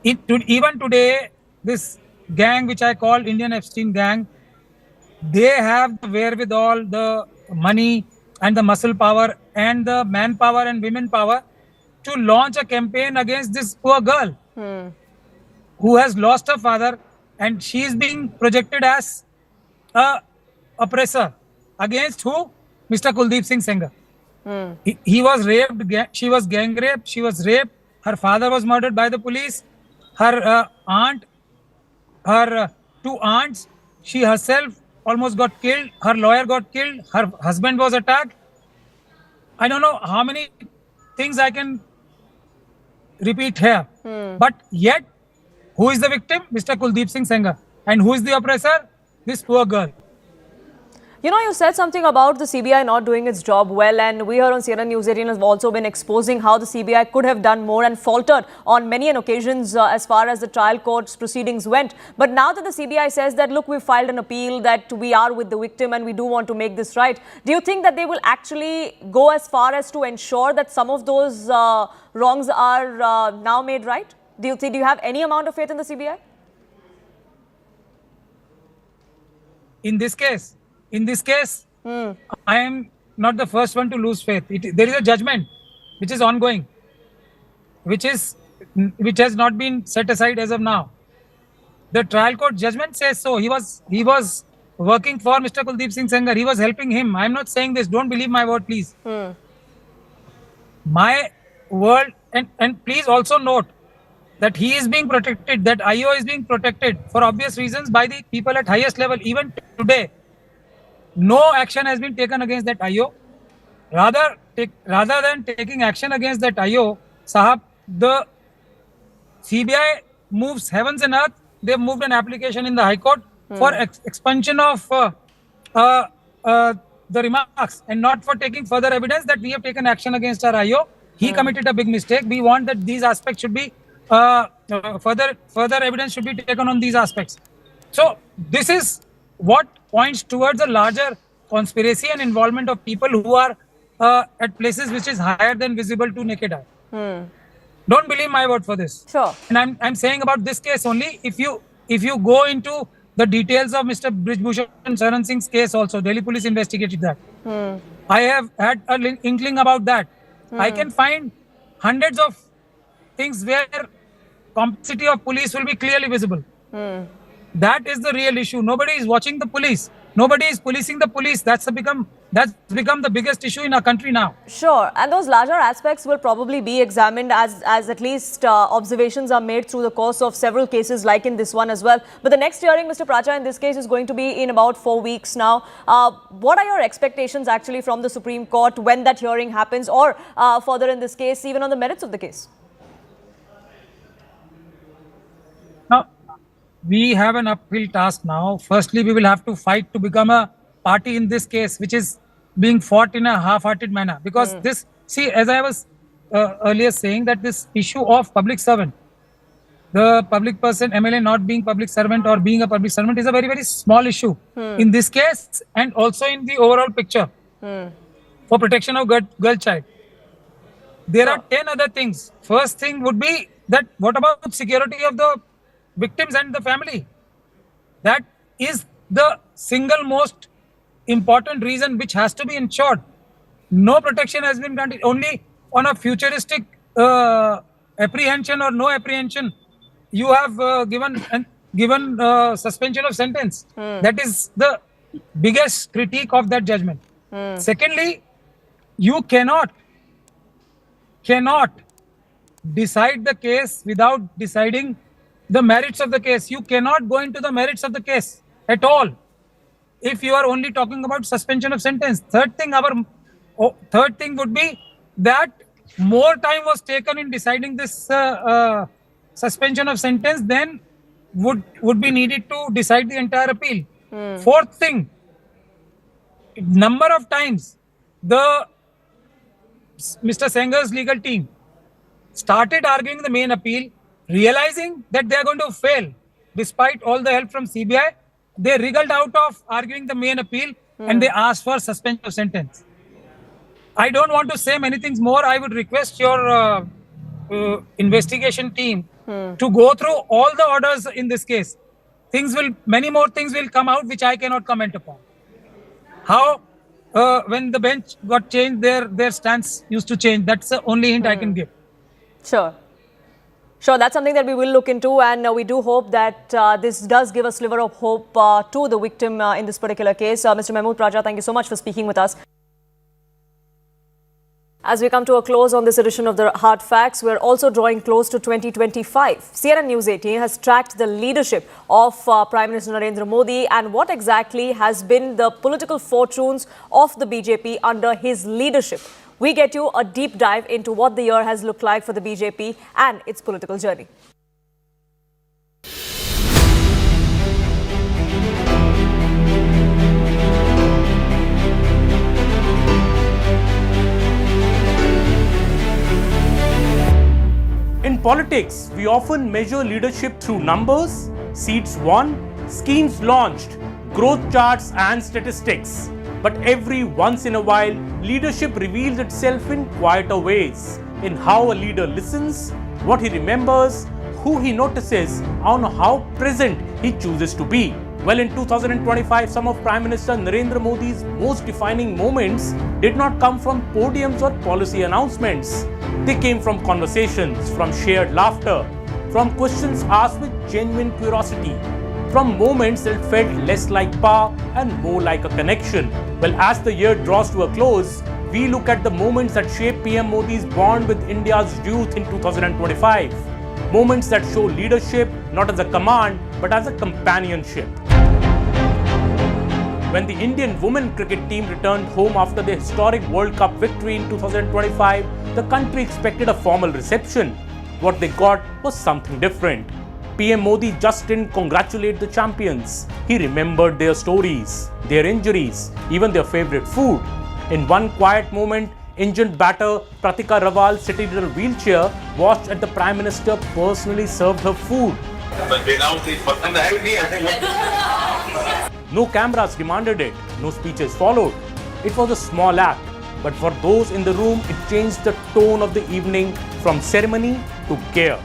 Even today, this gang, which I call Indian Epstein gang, they have the wherewithal, the money and the muscle power and the manpower and women power to launch a campaign against this poor girl who has lost her father, and she is being projected as a oppressor against who? Mr. Kuldeep Singh Sengar. He was raped, she was gang raped, she was raped, her father was murdered by the police, her aunt, her two aunts, she herself almost got killed, her lawyer got killed, her husband was attacked. I don't know how many things I can repeat here. But yet, who is the victim? Mr. Kuldeep Singh Sengar. And who is the oppressor? This poor girl. You know, you said something about the CBI not doing its job well, and we here on CNN News 18 have also been exposing how the CBI could have done more and faltered on many occasions as far as the trial court's proceedings went. But now that the CBI says that, look, we filed an appeal, that we are with the victim and we do want to make this right, do you think that they will actually go as far as to ensure that some of those wrongs are now made right? Do you have any amount of faith in the CBI? In this case, I am not the first one to lose faith. There is a judgment which is ongoing, which has not been set aside as of now. The trial court judgment says so. He was working for Mr. Kuldeep Singh Sengar. He was helping him. I am not saying this. Don't believe my word, please. My word, and please also note that he is being protected, that IO is being protected for obvious reasons by the people at highest level. Even today, no action has been taken against that IO. Rather than taking action against that IO, Sahab, the CBI moves heavens and earth. They've moved an application in the High Court for expansion of the remarks and not for taking further evidence that we have taken action against our IO. He committed a big mistake. We want that these aspects should be further evidence should be taken on these aspects. So this is what points towards a larger conspiracy and involvement of people who are at places which is higher than visible to naked eye. Don't believe my word for this. Sure. And I'm saying about this case only. If you go into the details of Mr. Brijbhushan Saran Singh's case also, Delhi police investigated that. I have had an inkling about that. I can find hundreds of things where complicity of police will be clearly visible. That is the real issue. Nobody is watching the police. Nobody is policing the police. That's become the biggest issue in our country now. Sure, and those larger aspects will probably be examined as at least observations are made through the course of several cases like in this one as well. But the next hearing, Mr. Pracha, in this case is going to be in about 4 weeks now. What are your expectations actually from the Supreme Court when that hearing happens, or further in this case, even on the merits of the case? Now, we have an uphill task now. Firstly, we will have to fight to become a party in this case, which is being fought in a half-hearted manner. Because this, see, as I was earlier saying, that this issue of public servant, the public person, MLA not being public servant or being a public servant is a very, very small issue in this case and also in the overall picture for protection of girl child. There are 10 other things. First thing would be that what about security of the victims and the family? That is the single most important reason which has to be ensured. No protection has been granted, only on a futuristic apprehension or no apprehension you have given suspension of sentence. That is the biggest critique of that judgment. Secondly, you cannot decide the case without deciding the merits of the case. You cannot go into the merits of the case at all if you are only talking about suspension of sentence. Third thing would be that more time was taken in deciding this suspension of sentence than would be needed to decide the entire appeal. Fourth thing, number of times the Mr. Sengar's legal team started arguing the main appeal, realizing that they are going to fail despite all the help from CBI, they wriggled out of arguing the main appeal and they asked for suspension of sentence. I don't want to say many things more. I would request your investigation team to go through all the orders in this case. Many more things will come out which I cannot comment upon. How, when the bench got changed, their stance used to change. That's the only hint I can give. Sure. Sure, that's something that we will look into, and we do hope that this does give a sliver of hope to the victim in this particular case. Mr. Mahmood Praja, thank you so much for speaking with us. As we come to a close on this edition of the Hard Facts, we're also drawing close to 2025. CNN News 18 has tracked the leadership of Prime Minister Narendra Modi and what exactly has been the political fortunes of the BJP under his leadership. We get you a deep dive into what the year has looked like for the BJP and its political journey. In politics, we often measure leadership through numbers, seats won, schemes launched, growth charts and statistics. But every once in a while, leadership reveals itself in quieter ways, in how a leader listens, what he remembers, who he notices, and how present he chooses to be. Well, in 2025, some of Prime Minister Narendra Modi's most defining moments did not come from podiums or policy announcements. They came from conversations, from shared laughter, from questions asked with genuine curiosity, from moments that felt less like power and more like a connection. Well, as the year draws to a close, we look at the moments that shape PM Modi's bond with India's youth in 2025. Moments that show leadership not as a command but as a companionship. When the Indian women cricket team returned home after the historic World Cup victory in 2025, the country expected a formal reception. What they got was something different. PM Modi just didn't congratulate the champions. He remembered their stories, their injuries, even their favorite food. In one quiet moment, injured batter Pratika Rawal, sitting in a wheelchair, watched as the Prime Minister personally served her food. No cameras demanded it, no speeches followed. It was a small act, but for those in the room, it changed the tone of the evening from ceremony to care.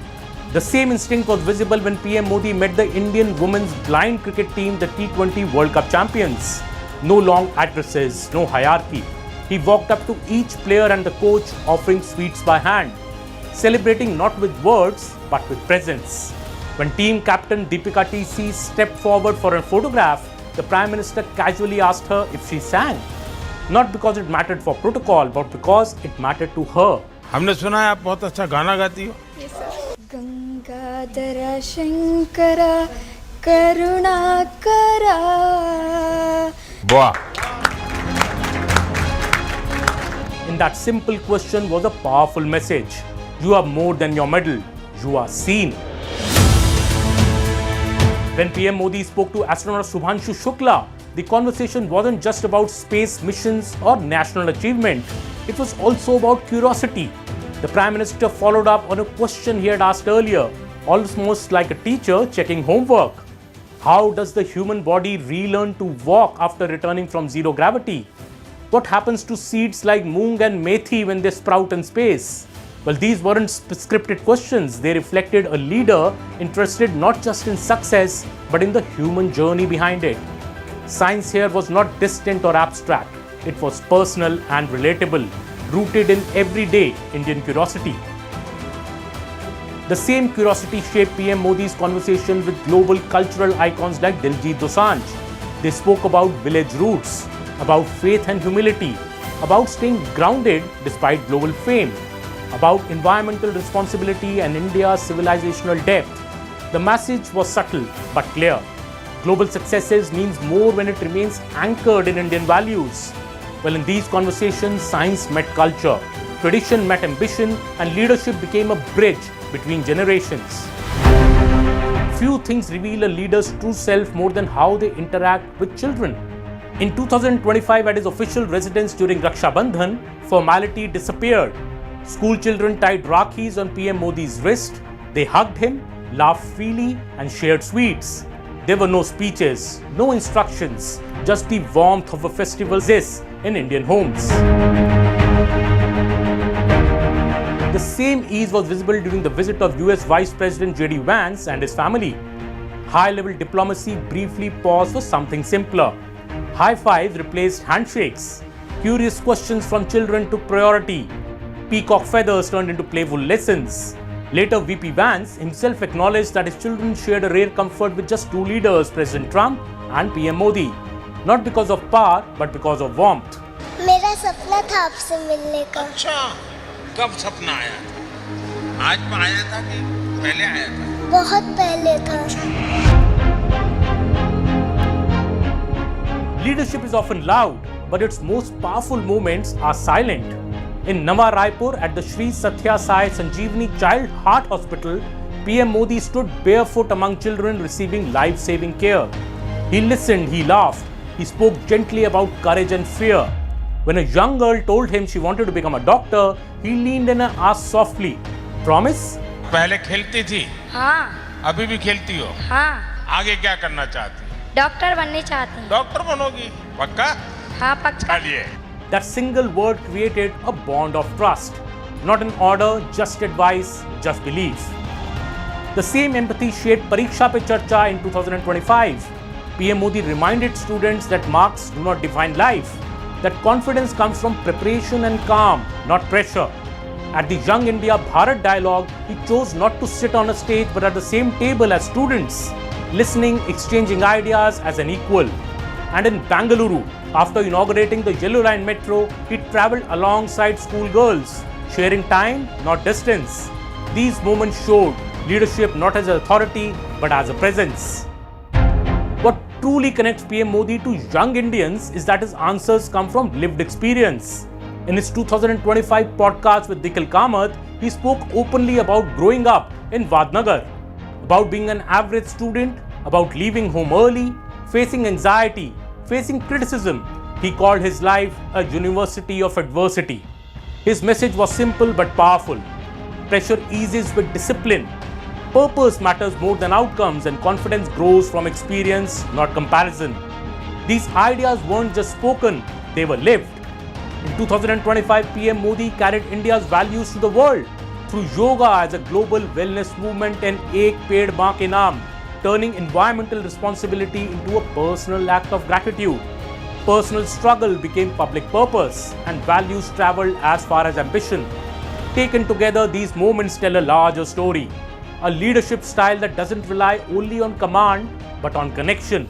The same instinct was visible when PM Modi met the Indian women's blind cricket team, the T20 World Cup champions. No long addresses, no hierarchy. He walked up to each player and the coach, offering sweets by hand, celebrating not with words, but with presence. When team captain Deepika TC stepped forward for a photograph, the Prime Minister casually asked her if she sang. Not because it mattered for protocol, but because it mattered to her. हमने सुना है आप बहुत अच्छा गाना गाती हो। गंगाधर शंकर करुणाकरा। वाह। In that simple question was a powerful message. You are more than your medal. You are seen. When PM Modi spoke to astronaut Shubhanshu Shukla, the conversation wasn't just about space missions or national achievement. It was also about curiosity. The Prime Minister followed up on a question he had asked earlier, almost like a teacher checking homework. How does the human body relearn to walk after returning from zero gravity? What happens to seeds like moong and methi when they sprout in space? Well, these weren't scripted questions. They reflected a leader interested not just in success, but in the human journey behind it. Science here was not distant or abstract. It was personal and relatable, rooted in everyday Indian curiosity. The same curiosity shaped PM Modi's conversation with global cultural icons like Diljit Dosanjh. They spoke about village roots, about faith and humility, about staying grounded despite global fame, about environmental responsibility and India's civilizational depth. The message was subtle but clear. Global successes means more when it remains anchored in Indian values. Well, in these conversations, science met culture, tradition met ambition, and leadership became a bridge between generations. Few things reveal a leader's true self more than how they interact with children. In 2025, at his official residence during Raksha Bandhan, formality disappeared. School children tied rakhis on PM Modi's wrist. They hugged him, laughed freely, and shared sweets. There were no speeches, no instructions, just the warmth of a festival exists in Indian homes. The same ease was visible during the visit of US Vice President J.D. Vance and his family. High-level diplomacy briefly paused for something simpler. High fives replaced handshakes. Curious questions from children took priority. Peacock feathers turned into playful lessons. Later, VP Vance himself acknowledged that his children shared a rare comfort with just two leaders, President Trump and PM Modi. Not because of power, but because of warmth. मेरा सपना था आपसे मिलने का। अच्छा, कब सपना आया था? आज में आया था कि पहले आया था? बहुत पहले था। Leadership is often loud, but its most powerful moments are silent. In Nawa Raipur at the Sri Satya Sai Sanjeevani Child Heart Hospital, PM Modi stood barefoot among children receiving life-saving care. He listened, he laughed, he spoke gently about courage and fear. When a young girl told him she wanted to become a doctor, he leaned in and asked softly, "Promise?" पहले खेलती थी? हाँ। अभी भी खेलती हो? हाँ। आगे क्या करना चाहती? डॉक्टर बनने चाहती हूँ। डॉक्टर बनोगी? पक्का? हाँ पक्का। चलिए। That single word created a bond of trust. Not an order, just advice, just belief. The same empathy shaped Pariksha Pe Charcha in 2025. PM Modi reminded students that marks do not define life, that confidence comes from preparation and calm, not pressure. At the Young India Bharat dialogue, he chose not to sit on a stage but at the same table as students, listening, exchanging ideas as an equal. And in Bangalore, after inaugurating the Yellow Line Metro, he travelled alongside schoolgirls, sharing time, not distance. These moments showed leadership not as authority but as a presence. What truly connects PM Modi to young Indians is that his answers come from lived experience. In his 2025 podcast with Nikhil Kamath, he spoke openly about growing up in Vadnagar, about being an average student, about leaving home early, facing anxiety, facing criticism. He called his life a university of adversity. His message was simple but powerful. Pressure eases with discipline. Purpose matters more than outcomes, and confidence grows from experience, not comparison. These ideas weren't just spoken, they were lived. In 2025, PM Modi carried India's values to the world through yoga as a global wellness movement and Ek Ped Maa Ke Naam, turning environmental responsibility into a personal act of gratitude. Personal struggle became public purpose, and values traveled as far as ambition. Taken together, these moments tell a larger story. A leadership style that doesn't rely only on command, but on connection.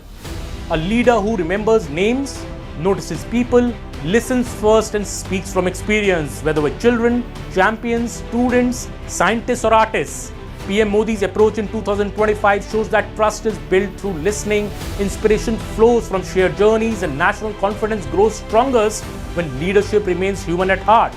A leader who remembers names, notices people, listens first and speaks from experience, whether with children, champions, students, scientists or artists. PM Modi's approach in 2025 shows that trust is built through listening, inspiration flows from shared journeys, and national confidence grows strongest when leadership remains human at heart.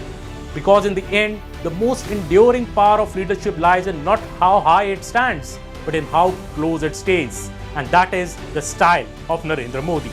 Because in the end, the most enduring power of leadership lies in not how high it stands, but in how close it stays. And that is the style of Narendra Modi.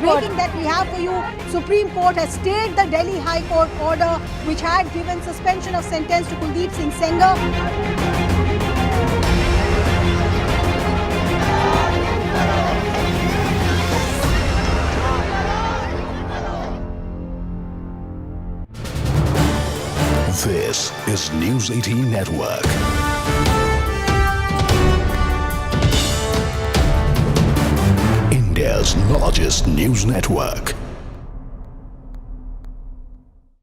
Breaking that we have for you, Supreme Court has stayed the Delhi High Court order which had given suspension of sentence to Kuldeep Singh Sengar. This is News 18 Network. India's largest news network.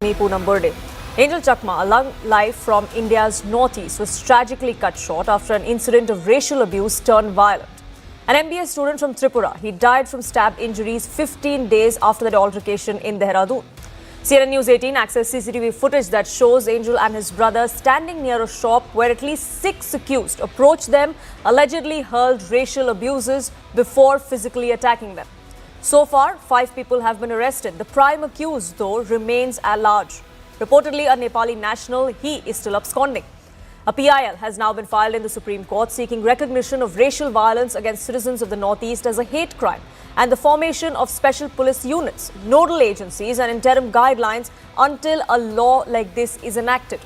Me Poonam birthday. Anjel Chakma, a young life from India's northeast, was tragically cut short after an incident of racial abuse turned violent. An MBA student from Tripura, he died from stab injuries 15 days after that altercation in Dehradun. CNN News 18 accessed CCTV footage that shows Anjel and his brother standing near a shop where at least 6 accused approached them, allegedly hurled racial abuses before physically attacking them. So far, 5 people have been arrested. The prime accused, though, remains at large. Reportedly a Nepali national, he is still absconding. A PIL has now been filed in the Supreme Court seeking recognition of racial violence against citizens of the Northeast as a hate crime and the formation of special police units, nodal agencies and interim guidelines until a law like this is enacted.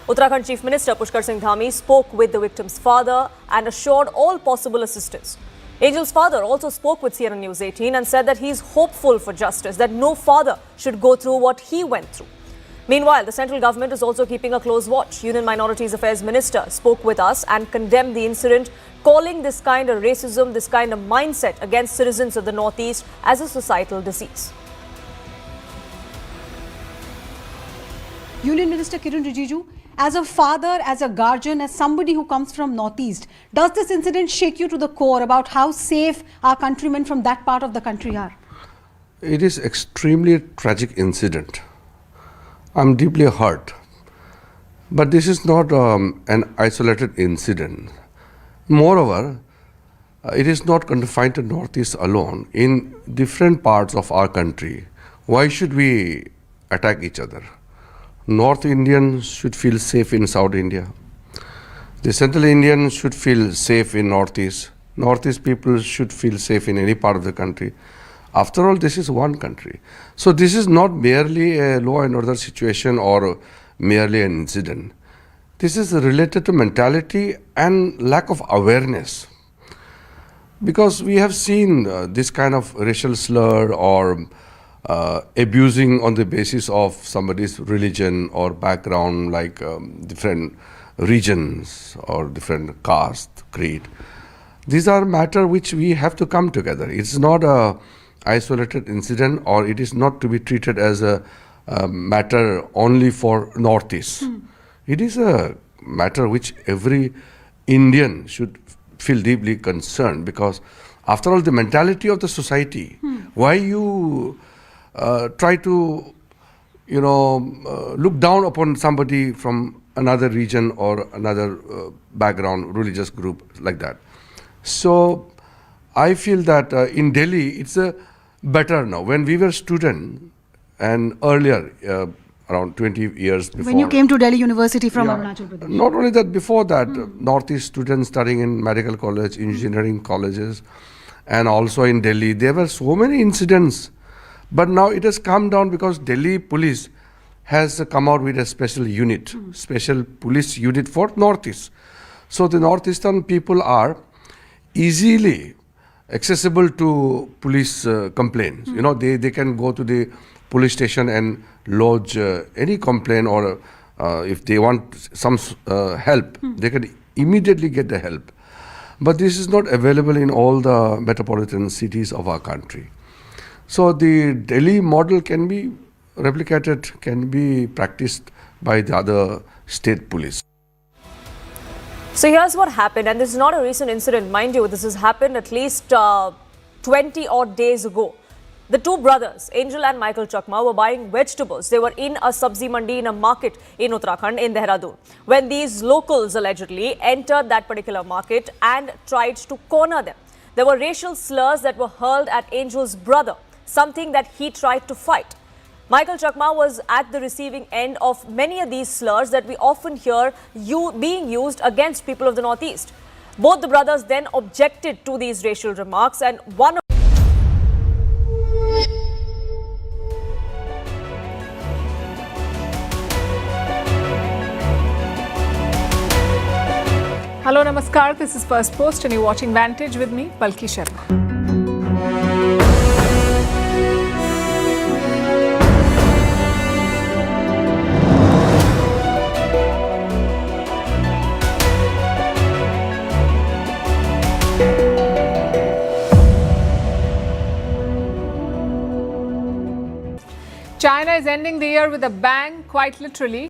Uttarakhand Chief Minister Pushkar Singh Dhami spoke with the victim's father and assured all possible assistance. Angel's father also spoke with CNN News 18 and said that he is hopeful for justice, that no father should go through what he went through. Meanwhile, the central government is also keeping a close watch. Union Minorities Affairs Minister spoke with us and condemned the incident, calling this kind of racism, this kind of mindset against citizens of the Northeast as a societal disease. Union Minister Kiran Rijiju, as a father, as a guardian, as somebody who comes from Northeast, does this incident shake you to the core about how safe our countrymen from that part of the country are? It is extremely tragic incident. I'm deeply hurt. But this is not an isolated incident. Moreover, it is not confined to Northeast alone. In different parts of our country, why should we attack each other? North Indians should feel safe in South India. The Central Indians should feel safe in Northeast. Northeast people should feel safe in any part of the country. After all, this is one country. So this is not merely a law and order situation or merely an incident. This is related to mentality and lack of awareness. Because we have seen this kind of racial slur or abusing on the basis of somebody's religion or background, like different regions or different caste, creed. These are matters which we have to come together. It's not a isolated incident, or it is not to be treated as a matter only for Northeast. It is a matter which every Indian should feel deeply concerned, because after all, the mentality of the society, why you try to look down upon somebody from another region or another background, religious group like that. So I feel that in Delhi, it's better now. When we were students and earlier, around 20 years before. When you came to Delhi University from Arunachal Pradesh. Not only that, before that, Northeast students studying in medical college, engineering colleges, and also in Delhi, there were so many incidents. But now it has come down because Delhi police has come out with a special unit, special police unit for Northeast. So the Northeastern people are easily accessible to police complaints. You know, they can go to the police station and lodge any complaint, or if they want some help, they can immediately get the help. But this is not available in all the metropolitan cities of our country. So the Delhi model can be replicated, can be practiced by the other state police. So here's what happened, and this is not a recent incident, mind you, this has happened at least 20 odd days ago. The two brothers, Anjel and Michael Chakma, were buying vegetables. They were in a sabzi mandi in a market in Uttarakhand, in Dehradun, when these locals allegedly entered that particular market and tried to corner them. There were racial slurs that were hurled at Angel's brother, something that he tried to fight. Michael Chakma was at the receiving end of many of these slurs that we often hear being used against people of the Northeast. Both the brothers then objected to these racial remarks, and one of Hello, Namaskar. This is First Post and you're watching Vantage with me, Palki Sharma. China is ending the year with a bang, quite literally.